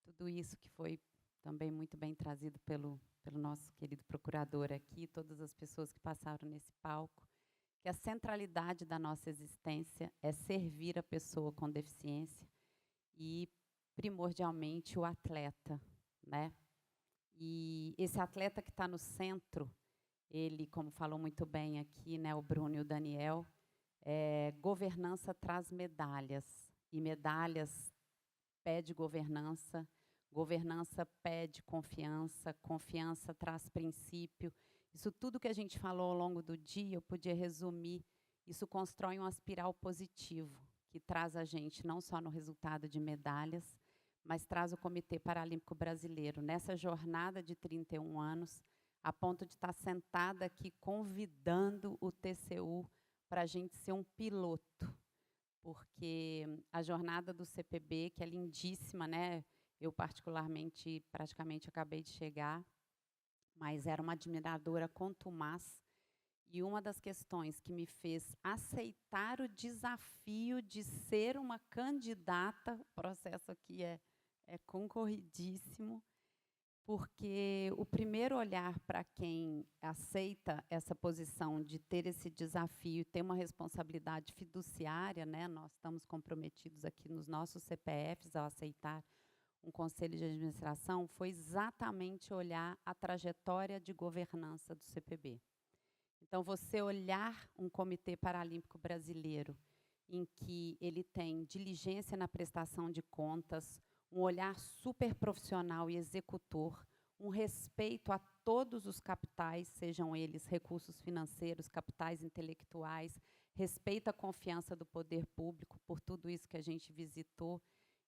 tudo isso que foi também muito bem trazido pelo nosso querido procurador aqui, todas as pessoas que passaram nesse palco, que a centralidade da nossa existência é servir a pessoa com deficiência e, primordialmente, o atleta, né? E esse atleta que está no centro, ele, como falou muito bem aqui, né, o Bruno e o Daniel, governança traz medalhas, e medalhas pede governança, governança pede confiança, confiança traz princípio. Isso tudo que a gente falou ao longo do dia, eu podia resumir, isso constrói uma espiral positivo, que traz a gente não só no resultado de medalhas, mas traz o Comitê Paralímpico Brasileiro nessa jornada de 31 anos, a ponto de estar sentada aqui convidando o TCU para a gente ser um piloto, porque a jornada do CPB, que é lindíssima, né? Eu, particularmente, praticamente acabei de chegar, mas era uma admiradora contumaz, e uma das questões que me fez aceitar o desafio de ser uma candidata, o processo aqui é concorridíssimo, porque o primeiro olhar para quem aceita essa posição de ter esse desafio, ter uma responsabilidade fiduciária, né? Nós estamos comprometidos aqui nos nossos CPFs ao aceitar um conselho de administração, foi exatamente olhar a trajetória de governança do CPB. Então, você olhar um Comitê Paralímpico Brasileiro, em que ele tem diligência na prestação de contas, um olhar super profissional e executor, um respeito a todos os capitais, sejam eles recursos financeiros, capitais intelectuais, respeito à confiança do poder público por tudo isso que a gente visitou.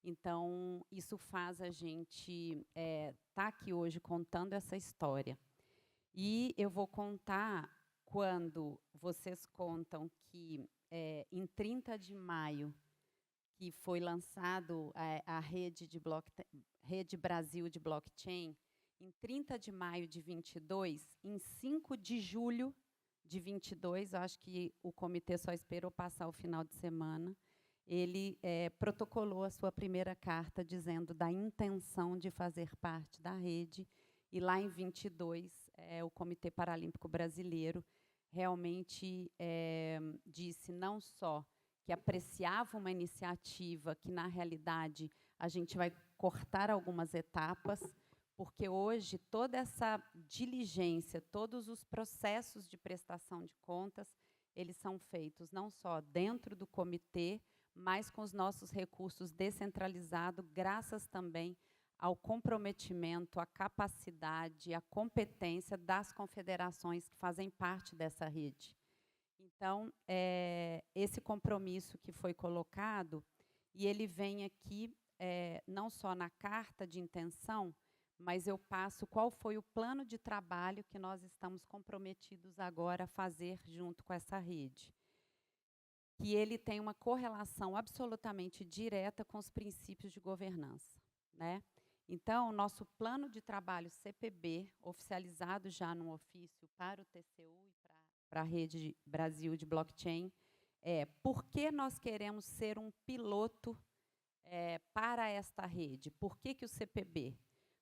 Então, isso faz a gente estar aqui hoje contando essa história. E eu vou contar quando vocês contam que, em 30 de maio, que foi lançado a rede Brasil de blockchain, em 30 de maio de 22, em 5 de julho de 22, acho que o comitê só esperou passar o final de semana, ele protocolou a sua primeira carta dizendo da intenção de fazer parte da rede, e lá em 22, o Comitê Paralímpico Brasileiro realmente disse não só que apreciava uma iniciativa que, na realidade, a gente vai cortar algumas etapas, porque hoje toda essa diligência, todos os processos de prestação de contas, eles são feitos não só dentro do comitê, mas com os nossos recursos descentralizados, graças também ao comprometimento, à capacidade, à competência das confederações que fazem parte dessa rede. Então, esse compromisso que foi colocado, e ele vem aqui não só na carta de intenção, mas eu passo qual foi o plano de trabalho que nós estamos comprometidos agora a fazer junto com essa rede. Que ele tem uma correlação absolutamente direta com os princípios de governança, né? Então, o nosso plano de trabalho CPB, oficializado já num ofício para o TCU e para a Rede Brasil de Blockchain, por que nós queremos ser um piloto para esta rede? Por que o CPB?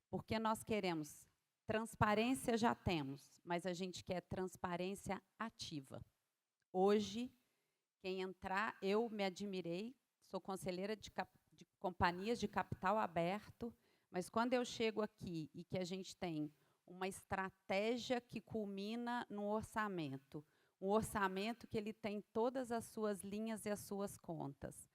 Porque nós queremos transparência, já temos, mas a gente quer transparência ativa. Hoje, quem entrar, eu me admirei, sou conselheira de companhias de capital aberto, mas quando eu chego aqui e que a gente tem uma estratégia que culmina no orçamento, um orçamento que ele tem todas as suas linhas e as suas contas,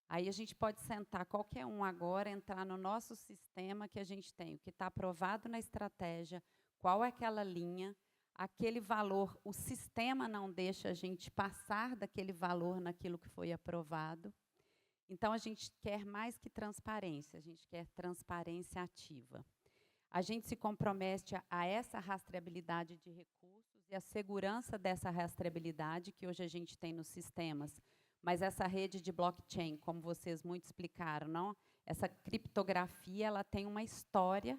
aí a gente pode sentar qualquer um agora, entrar no nosso sistema que a gente tem, o que está aprovado na estratégia, qual é aquela linha, aquele valor, o sistema não deixa a gente passar daquele valor naquilo que foi aprovado. Então, a gente quer mais que transparência, a gente quer transparência ativa. A gente se compromete a essa rastreabilidade de recursos e a segurança dessa rastreabilidade que hoje a gente tem nos sistemas. Mas essa rede de blockchain, como vocês muito explicaram, não? Essa criptografia, ela tem uma história,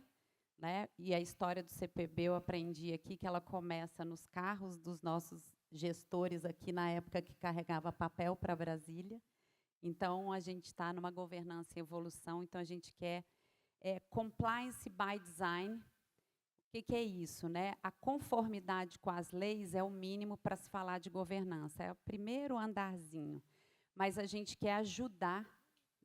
né? E a história do CPB eu aprendi aqui que ela começa nos carros dos nossos gestores aqui na época que carregava papel para Brasília. Então, a gente está numa governança em evolução, então a gente quer compliance by design. O que é isso, né? A conformidade com as leis é o mínimo para se falar de governança, é o primeiro andarzinho. Mas a gente quer ajudar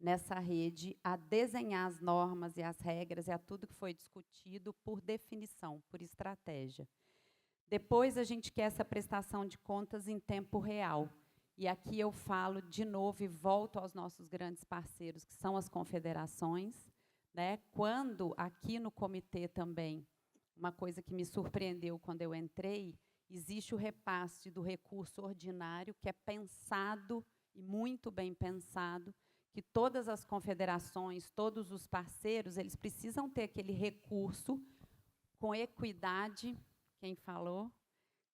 nessa rede a desenhar as normas e as regras e a tudo que foi discutido por definição, por estratégia. Depois, a gente quer essa prestação de contas em tempo real. E aqui eu falo de novo e volto aos nossos grandes parceiros, que são as confederações, né? Quando, aqui no comitê também, uma coisa que me surpreendeu quando eu entrei, existe o repasse do recurso ordinário, que é pensado, e muito bem pensado, que todas as confederações, todos os parceiros, eles precisam ter aquele recurso com equidade, quem falou?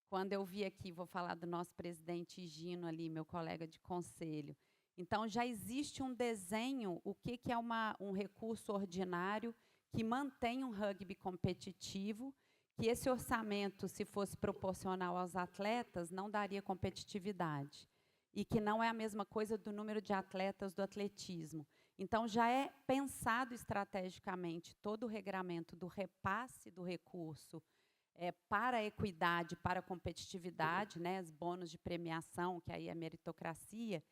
Quando eu vi aqui, vou falar do nosso presidente Gino ali, meu colega de conselho. Então, já existe um desenho, o que é um recurso ordinário que mantém um rugby competitivo, que esse orçamento, se fosse proporcional aos atletas, não daria competitividade. E que não é a mesma coisa do número de atletas do atletismo. Então, já é pensado estrategicamente todo o regramento do repasse do recurso para a equidade, para a competitividade, né, os bônus de premiação, que aí é meritocracia.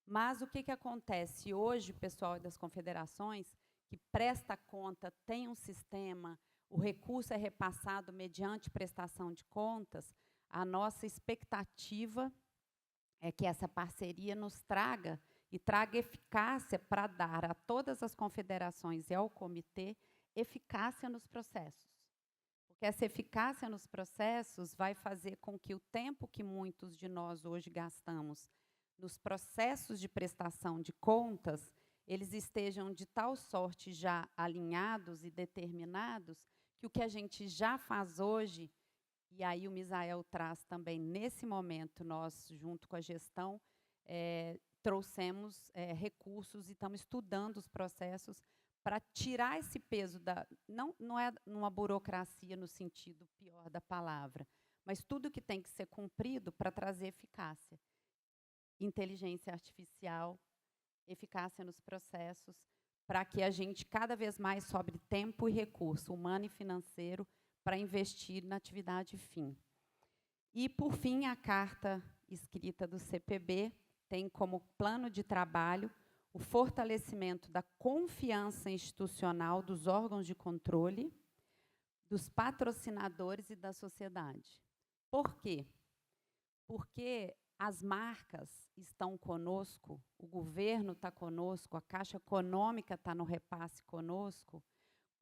Mas o que acontece hoje, o pessoal das confederações, que presta conta, tem um sistema, o recurso é repassado mediante prestação de contas, a nossa expectativa é que essa parceria nos traga e traga eficácia para dar a todas as confederações e ao comitê eficácia nos processos. Porque essa eficácia nos processos vai fazer com que o tempo que muitos de nós hoje gastamos nos processos de prestação de contas, eles estejam de tal sorte já alinhados e determinados que o que a gente já faz hoje, e aí o Misael traz também, nesse momento, nós, junto com a gestão, trouxemos recursos e estamos estudando os processos para tirar esse peso da... Não é uma burocracia no sentido pior da palavra, mas tudo que tem que ser cumprido para trazer eficácia. Inteligência artificial, eficácia nos processos, para que a gente cada vez mais sobre tempo e recurso humano e financeiro para investir na atividade fim. E, por fim, a carta escrita do CPB tem como plano de trabalho o fortalecimento da confiança institucional dos órgãos de controle, dos patrocinadores e da sociedade. Por quê? Porque as marcas estão conosco, o governo está conosco, a Caixa Econômica está no repasse conosco.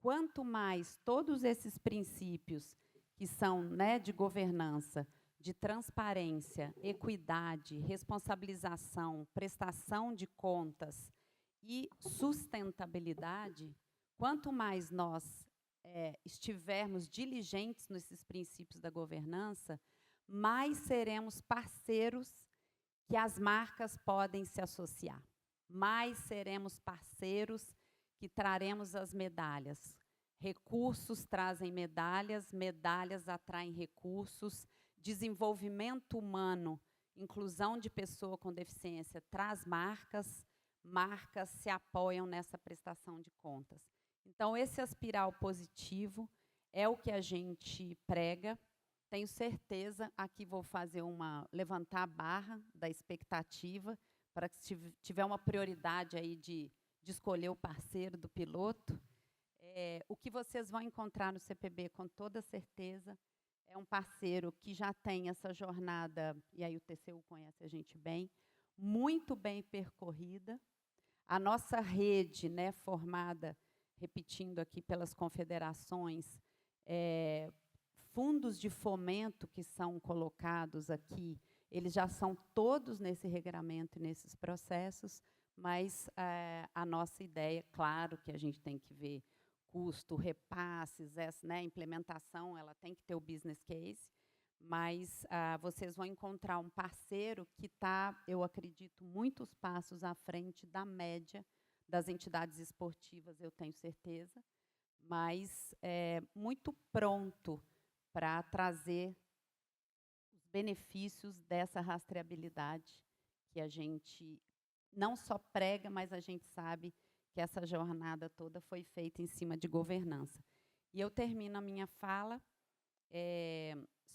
Quanto mais todos esses princípios que são, né, de governança, de transparência, equidade, responsabilização, prestação de contas e sustentabilidade, quanto mais nós estivermos diligentes nesses princípios da governança, mais seremos parceiros que as marcas podem se associar. Mais seremos parceiros que traremos as medalhas. Recursos trazem medalhas, medalhas atraem recursos, desenvolvimento humano, inclusão de pessoa com deficiência traz marcas, marcas se apoiam nessa prestação de contas. Então, esse aspiral positivo é o que a gente prega. Tenho certeza, aqui vou fazer levantar a barra da expectativa, para que se tiver uma prioridade aí de escolher o parceiro do piloto, o que vocês vão encontrar no CPB, com toda certeza, é um parceiro que já tem essa jornada, e aí o TCU conhece a gente bem, muito bem percorrida. A nossa rede, né, formada, repetindo aqui, pelas confederações, fundos de fomento que são colocados aqui, eles já são todos nesse regramento e nesses processos, mas a nossa ideia, claro que a gente tem que ver custo, repasses, né, implementação, ela tem que ter o business case, mas vocês vão encontrar um parceiro que está, eu acredito, muitos passos à frente da média das entidades esportivas, eu tenho certeza, mas muito pronto para trazer os benefícios dessa rastreabilidade que a gente não só prega, mas a gente sabe que essa jornada toda foi feita em cima de governança. E eu termino a minha fala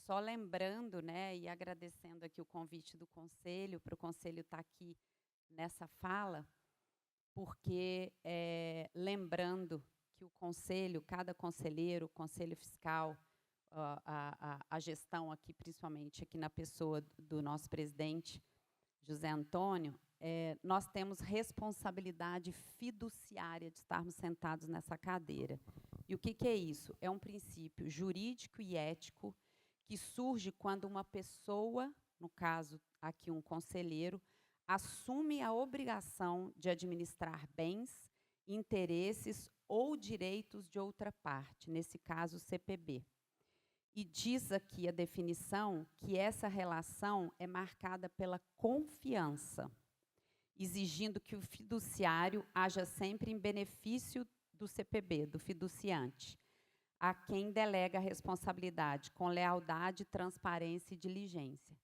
só lembrando, né, e agradecendo aqui o convite do Conselho, para o Conselho estar aqui nessa fala, porque lembrando que o Conselho, cada conselheiro, o Conselho Fiscal, a gestão aqui, principalmente aqui na pessoa do nosso presidente, José Antônio, nós temos responsabilidade fiduciária de estarmos sentados nessa cadeira. E o que é isso? É um princípio jurídico e ético que surge quando uma pessoa, no caso aqui um conselheiro, assume a obrigação de administrar bens, interesses ou direitos de outra parte, nesse caso o CPB. E diz aqui a definição que essa relação é marcada pela confiança, exigindo que o fiduciário haja sempre em benefício do CPB, do fiduciante, a quem delega a responsabilidade, com lealdade, transparência e diligência.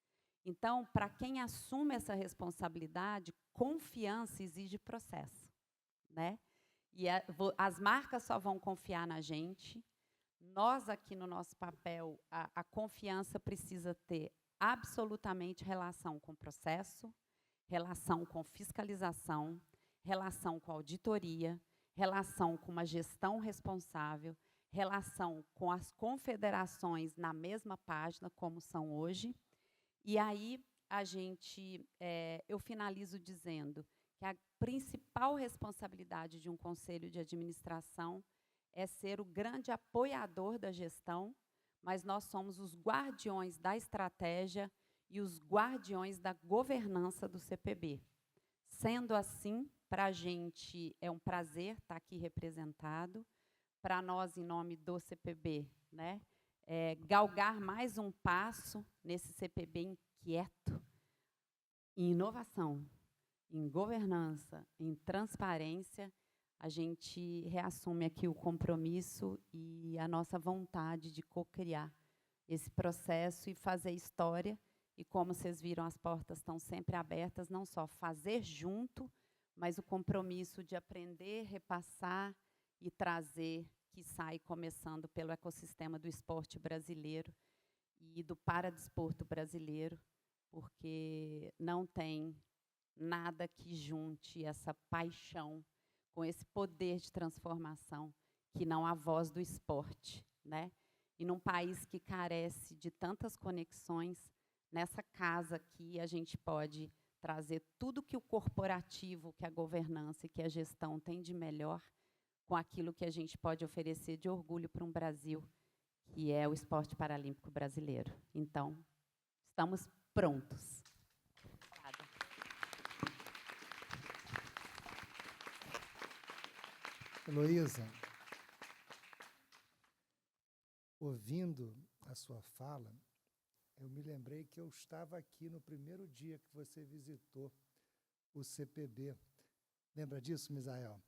Então, para quem assume essa responsabilidade, confiança exige processo, né? E as marcas só vão confiar na gente. Nós, aqui no nosso papel, a confiança precisa ter absolutamente relação com o processo, relação com fiscalização, relação com auditoria, relação com uma gestão responsável, relação com as confederações na mesma página, como são hoje. E aí, eu finalizo dizendo que a principal responsabilidade de um conselho de administração é ser o grande apoiador da gestão, mas nós somos os guardiões da estratégia e os guardiões da governança do CPB. Sendo assim, para a gente é um prazer estar aqui representado, para nós, em nome do CPB, né, galgar mais um passo nesse CPB inquieto, em inovação, em governança, em transparência. a gente reassume aqui o compromisso e a nossa vontade de co-criar esse processo e fazer história. E como vocês viram, as portas estão sempre abertas, não só fazer junto, mas o compromisso de aprender, repassar e trazer, que sai começando pelo ecossistema do esporte brasileiro e do paradesporto brasileiro, porque não tem nada que junte essa paixão com esse poder de transformação que não a voz do esporte, né? E num país que carece de tantas conexões, nessa casa aqui a gente pode trazer tudo que o corporativo, que a governança e que a gestão tem de melhor, com aquilo que a gente pode oferecer de orgulho para um Brasil, que é o esporte paralímpico brasileiro. Então, estamos prontos. Obrigada. Heloísa, ouvindo a sua fala, eu me lembrei que eu estava aqui no primeiro dia que você visitou o CPB. Lembra disso, Misael?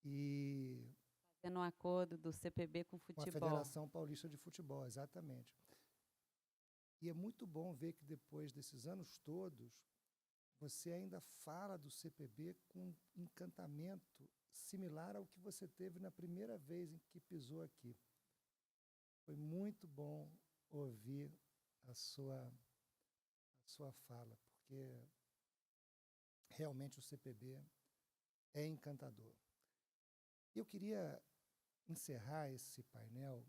E fazendo um acordo do CPB com o com a futebol. Federação Paulista de Futebol, exatamente. E é muito bom ver que depois desses anos todos, você ainda fala do CPB com um encantamento similar ao que você teve na primeira vez em que pisou aqui. Foi muito bom ouvir a sua fala, porque realmente o CPB é encantador. Eu queria encerrar esse painel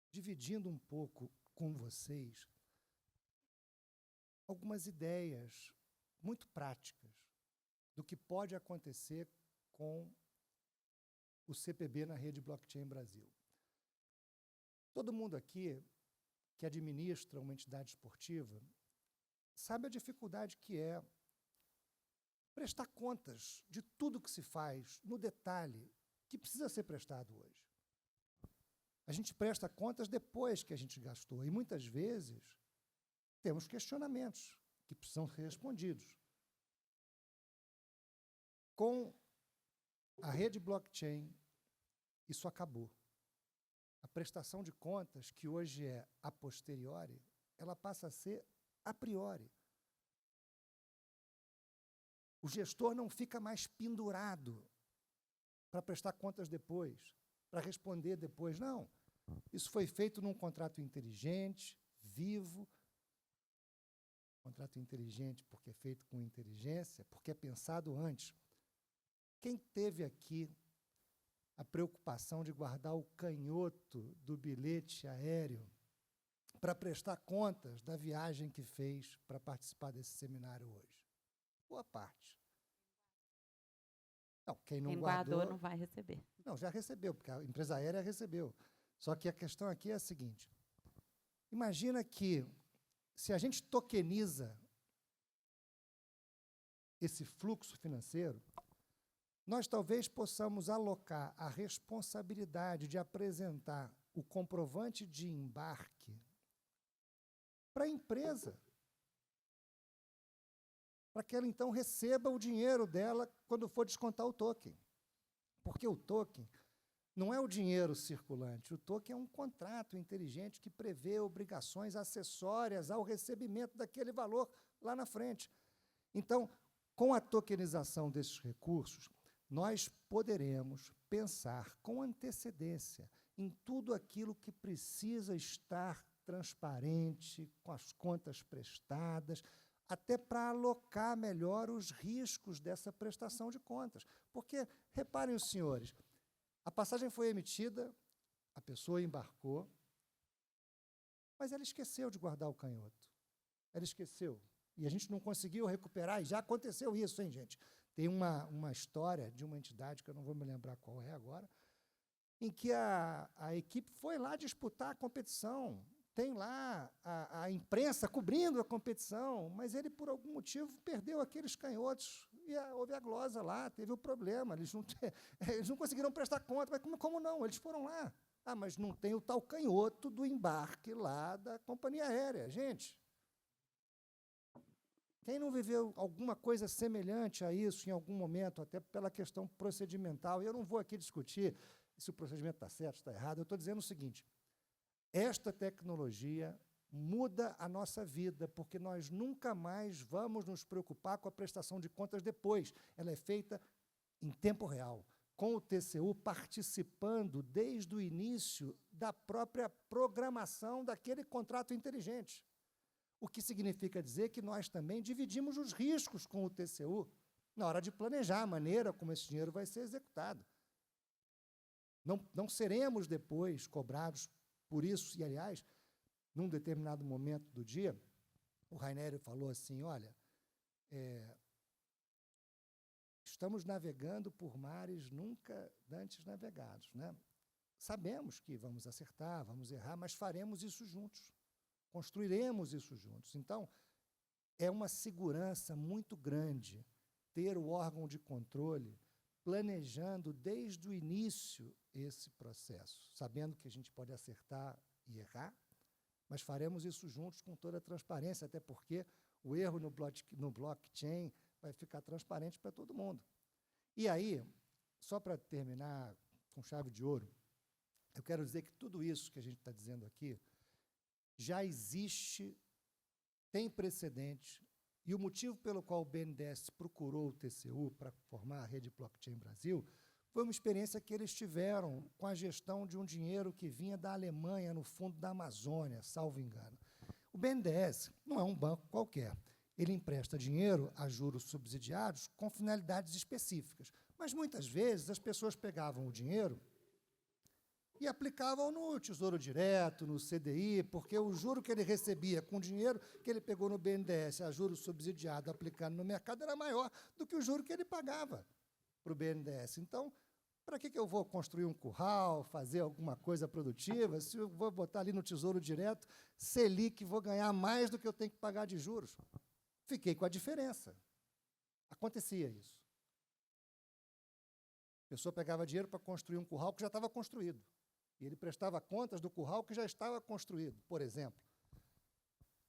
dividindo um pouco com vocês algumas ideias muito práticas do que pode acontecer com o CPB na rede Blockchain Brasil. Todo mundo aqui que administra uma entidade esportiva sabe a dificuldade que é prestar contas de tudo que se faz, no detalhe, que precisa ser prestado hoje. A gente presta contas depois que a gente gastou, e muitas vezes temos questionamentos que precisam ser respondidos. Com a rede blockchain, isso acabou. A prestação de contas, que hoje é a posteriori, ela passa a ser a priori. O gestor não fica mais pendurado para prestar contas depois, para responder depois. Não. Isso foi feito num contrato inteligente, vivo. Contrato inteligente porque é feito com inteligência, porque é pensado antes. Quem teve aqui a preocupação de guardar o canhoto do bilhete aéreo para prestar contas da viagem que fez para participar desse seminário hoje? Boa parte. Não, quem não guardou não vai receber. Não, já recebeu, porque a empresa aérea recebeu. Só que a questão aqui é a seguinte. Imagina que, se a gente tokeniza esse fluxo financeiro, nós talvez possamos alocar a responsabilidade de apresentar o comprovante de embarque para a empresa, para que ela, então, receba o dinheiro dela quando for descontar o token. Porque o token não é o dinheiro circulante, o token é um contrato inteligente que prevê obrigações acessórias ao recebimento daquele valor lá na frente. Então, com a tokenização desses recursos, nós poderemos pensar com antecedência em tudo aquilo que precisa estar transparente, com as contas prestadas, até para alocar melhor os riscos dessa prestação de contas. Porque, reparem os senhores, a passagem foi emitida, a pessoa embarcou, mas ela esqueceu de guardar o canhoto. Ela esqueceu. E a gente não conseguiu recuperar, e já aconteceu isso, hein, gente? Tem uma história de uma entidade, que eu não vou me lembrar qual é agora, em que a equipe foi lá disputar a competição. Tem lá a imprensa cobrindo a competição, mas ele, por algum motivo, perdeu aqueles canhotos. E houve a glosa lá, teve o problema. Eles não conseguiram prestar conta. Mas como não? Eles foram lá. Ah, mas não tem o tal canhoto do embarque lá da companhia aérea. Gente, Quem não viveu alguma coisa semelhante a isso em algum momento, até pela questão procedimental, e eu não vou aqui discutir se o procedimento está certo, está errado, eu estou dizendo o seguinte, esta tecnologia muda a nossa vida, porque nós nunca mais vamos nos preocupar com a prestação de contas depois. Ela é feita em tempo real, com o TCU participando desde o início da própria programação daquele contrato inteligente. O que significa dizer que nós também dividimos os riscos com o TCU na hora de planejar a maneira como esse dinheiro vai ser executado. Não seremos depois cobrados por isso. E, aliás, num determinado momento do dia, o Rainério falou assim, olha, estamos navegando por mares nunca antes navegados, né? Sabemos que vamos acertar, vamos errar, mas faremos isso juntos. Construiremos isso juntos. Então, é uma segurança muito grande ter o órgão de controle planejando desde o início esse processo, sabendo que a gente pode acertar e errar, mas faremos isso juntos com toda a transparência, até porque o erro no blockchain vai ficar transparente para todo mundo. E aí, só para terminar com chave de ouro, eu quero dizer que tudo isso que a gente está dizendo aqui já existe, tem precedente, e o motivo pelo qual o BNDES procurou o TCU para formar a rede Blockchain Brasil foi uma experiência que eles tiveram com a gestão de um dinheiro que vinha da Alemanha, no fundo da Amazônia, salvo engano. O BNDES não é um banco qualquer. Ele empresta dinheiro a juros subsidiados com finalidades específicas. Mas, muitas vezes, as pessoas pegavam o dinheiro e aplicavam no Tesouro Direto, no CDI, porque o juro que ele recebia com o dinheiro que ele pegou no BNDES, a juro subsidiado aplicando no mercado, era maior do que o juro que ele pagava para o BNDES. Então, para que eu vou construir um curral, fazer alguma coisa produtiva, se eu vou botar ali no Tesouro Direto, Selic, vou ganhar mais do que eu tenho que pagar de juros? Fiquei com a diferença. Acontecia isso. A pessoa pegava dinheiro para construir um curral que já estava construído. E ele prestava contas do curral que já estava construído. Por exemplo,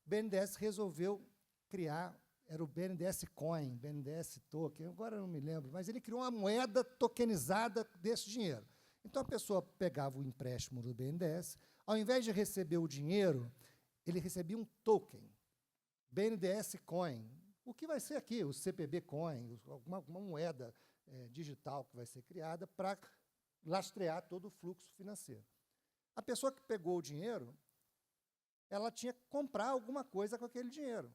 o BNDES resolveu criar, era o BNDES Coin, BNDES Token, agora eu não me lembro, mas ele criou uma moeda tokenizada desse dinheiro. Então, a pessoa pegava o empréstimo do BNDES, ao invés de receber o dinheiro, ele recebia um token, BNDES Coin. O que vai ser aqui? O CPB Coin, uma moeda digital que vai ser criada para lastrear todo o fluxo financeiro. A pessoa que pegou o dinheiro, ela tinha que comprar alguma coisa com aquele dinheiro.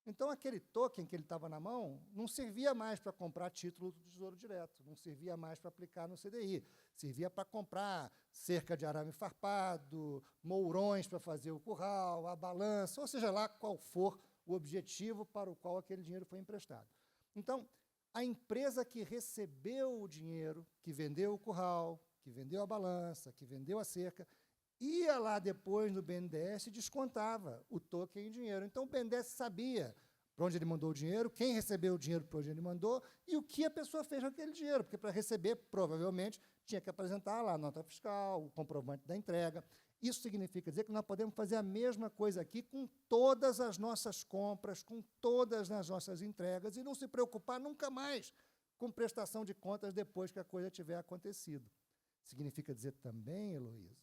Então, aquele token que ele estava na mão não servia mais para comprar título do Tesouro Direto, não servia mais para aplicar no CDI, servia para comprar cerca de arame farpado, mourões para fazer o curral, a balança, ou seja lá qual for o objetivo para o qual aquele dinheiro foi emprestado. Então, a empresa que recebeu o dinheiro, que vendeu o curral, que vendeu a balança, que vendeu a cerca, ia lá depois no BNDES e descontava o token em dinheiro. Então, o BNDES sabia para onde ele mandou o dinheiro, quem recebeu o dinheiro para onde ele mandou e o que a pessoa fez com aquele dinheiro, porque para receber, provavelmente, tinha que apresentar lá a nota fiscal, o comprovante da entrega. Isso significa dizer que nós podemos fazer a mesma coisa aqui com todas as nossas compras, com todas as nossas entregas, e não se preocupar nunca mais com prestação de contas depois que a coisa tiver acontecido. Significa dizer também, Heloísa,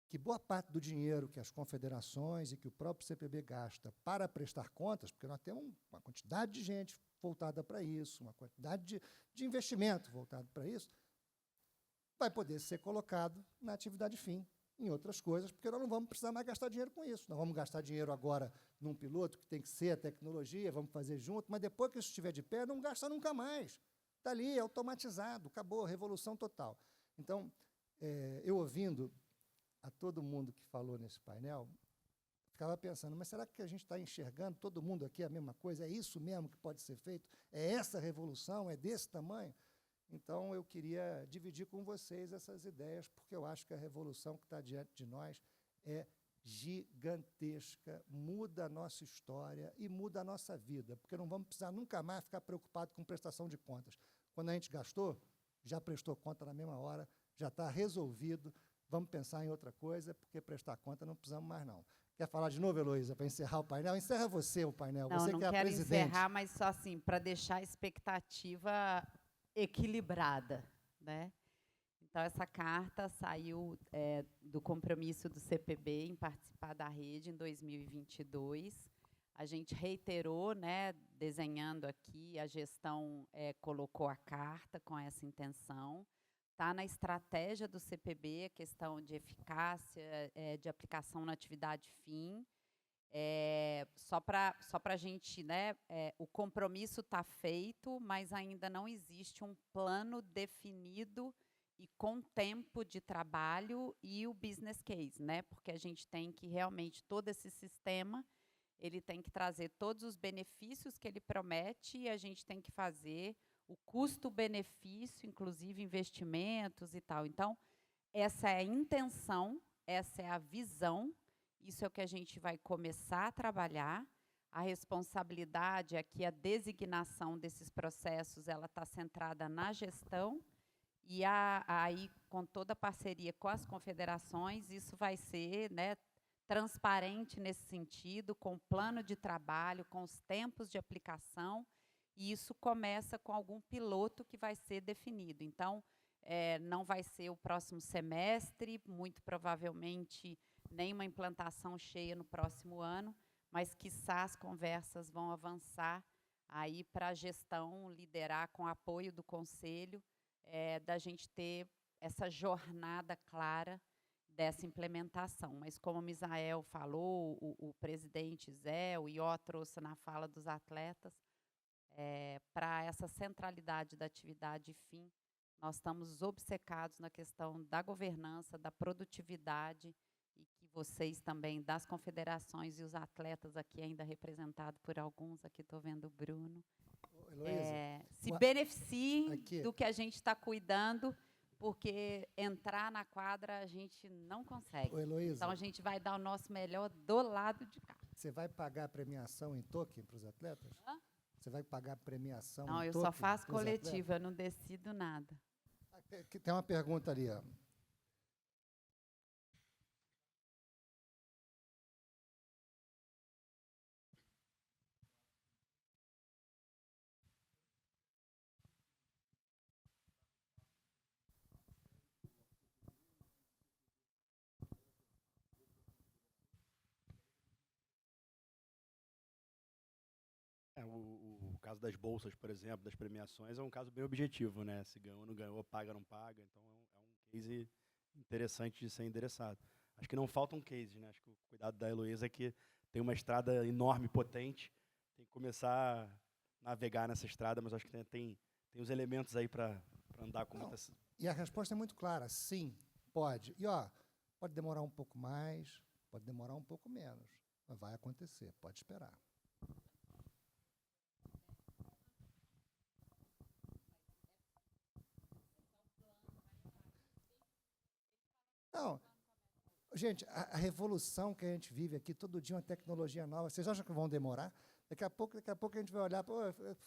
que boa parte do dinheiro que as confederações e que o próprio CPB gasta para prestar contas, porque nós temos uma quantidade de gente voltada para isso, uma quantidade de investimento voltado para isso, vai poder ser colocado na atividade fim, em outras coisas, porque nós não vamos precisar mais gastar dinheiro com isso. Nós vamos gastar dinheiro agora num piloto, que tem que ser a tecnologia, vamos fazer junto, mas depois que isso estiver de pé, não gasta nunca mais. Está ali, é automatizado, acabou, revolução total. Então, eu ouvindo a todo mundo que falou nesse painel, ficava pensando, mas será que a gente está enxergando, todo mundo aqui, a mesma coisa? É isso mesmo que pode ser feito? É essa revolução? É desse tamanho? Então, eu queria dividir com vocês essas ideias, porque eu acho que a revolução que está diante de nós é gigantesca, muda a nossa história e muda a nossa vida, porque não vamos precisar nunca mais ficar preocupado com prestação de contas. Quando a gente gastou, já prestou conta na mesma hora, já está resolvido, vamos pensar em outra coisa, porque prestar conta não precisamos mais, não. Quer falar de novo, Heloísa, para encerrar o painel? Encerra você o painel, Não, você não que é a quero presidente. encerrar, mas só assim, para deixar a expectativa equilibrada, né? Então, essa carta saiu do compromisso do CPB em participar da rede em 2022. A gente reiterou, né, desenhando aqui, a gestão colocou a carta com essa intenção. Está na estratégia do CPB a questão de eficácia, de aplicação na atividade fim. Só para a gente, né, o compromisso está feito, mas ainda não existe um plano definido e com tempo de trabalho e o business case, né, porque a gente tem que realmente, todo esse sistema, ele tem que trazer todos os benefícios que ele promete e a gente tem que fazer o custo-benefício, inclusive investimentos e tal. Então, essa é a intenção, essa é a visão, isso é o que a gente vai começar a trabalhar. A responsabilidade aqui, a designação desses processos, ela está centrada na gestão e aí, com toda a parceria com as confederações, isso vai ser, né, transparente nesse sentido, com o plano de trabalho, com os tempos de aplicação, e isso começa com algum piloto que vai ser definido. Então, não vai ser o próximo semestre, muito provavelmente nem uma implantação cheia no próximo ano, mas, quiçá, as conversas vão avançar aí para a gestão liderar com apoio do Conselho, da gente ter essa jornada clara dessa implementação. Mas, como o Misael falou, o presidente Zé, o Ió trouxe na fala dos atletas, para essa centralidade da atividade fim, nós estamos obcecados na questão da governança, da produtividade, e que vocês também, das confederações e os atletas aqui ainda representados por alguns, aqui estou vendo o Bruno, se beneficiem aqui do que a gente está cuidando, porque entrar na quadra a gente não consegue. Heloísa, Então, a gente vai dar o nosso melhor do lado de cá. você vai pagar a premiação em token para os atletas? Hã? Você vai pagar a premiação Não, em eu token só faço pros atletas? coletiva, eu não decido nada. Tem uma pergunta ali, ó. O caso das bolsas, por exemplo, das premiações, é um caso bem objetivo, né? Se ganhou, não ganhou, paga, não paga. Então, é um case interessante de ser endereçado. Acho que não falta um case, né? Acho que o cuidado da Heloísa é que tem uma estrada enorme, potente, tem que começar a navegar nessa estrada, mas acho que tem os elementos aí para andar com muita... E a resposta é muito clara, sim, pode. E, ó, pode demorar um pouco mais, pode demorar um pouco menos, mas vai acontecer, pode esperar. Não, gente, a revolução que a gente vive aqui, todo dia uma tecnologia nova, vocês acham que vão demorar? Daqui a pouco a gente vai olhar, pô,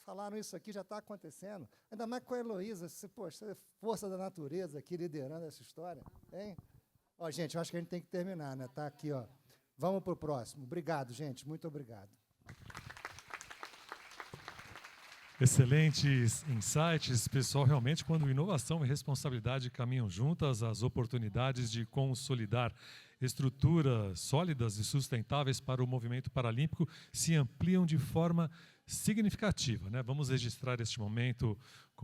falaram isso aqui, já está acontecendo. Ainda mais com a Heloísa, poxa, força da natureza aqui liderando essa história. Hein? Ó, gente, eu acho que a gente tem que terminar, né? Tá aqui, ó. Vamos para o próximo. Obrigado, gente, muito obrigado. Excelentes insights, pessoal. Realmente, quando inovação e responsabilidade caminham juntas, as oportunidades de consolidar estruturas sólidas e sustentáveis para o movimento paralímpico se ampliam de forma significativa, né? Vamos registrar este momento com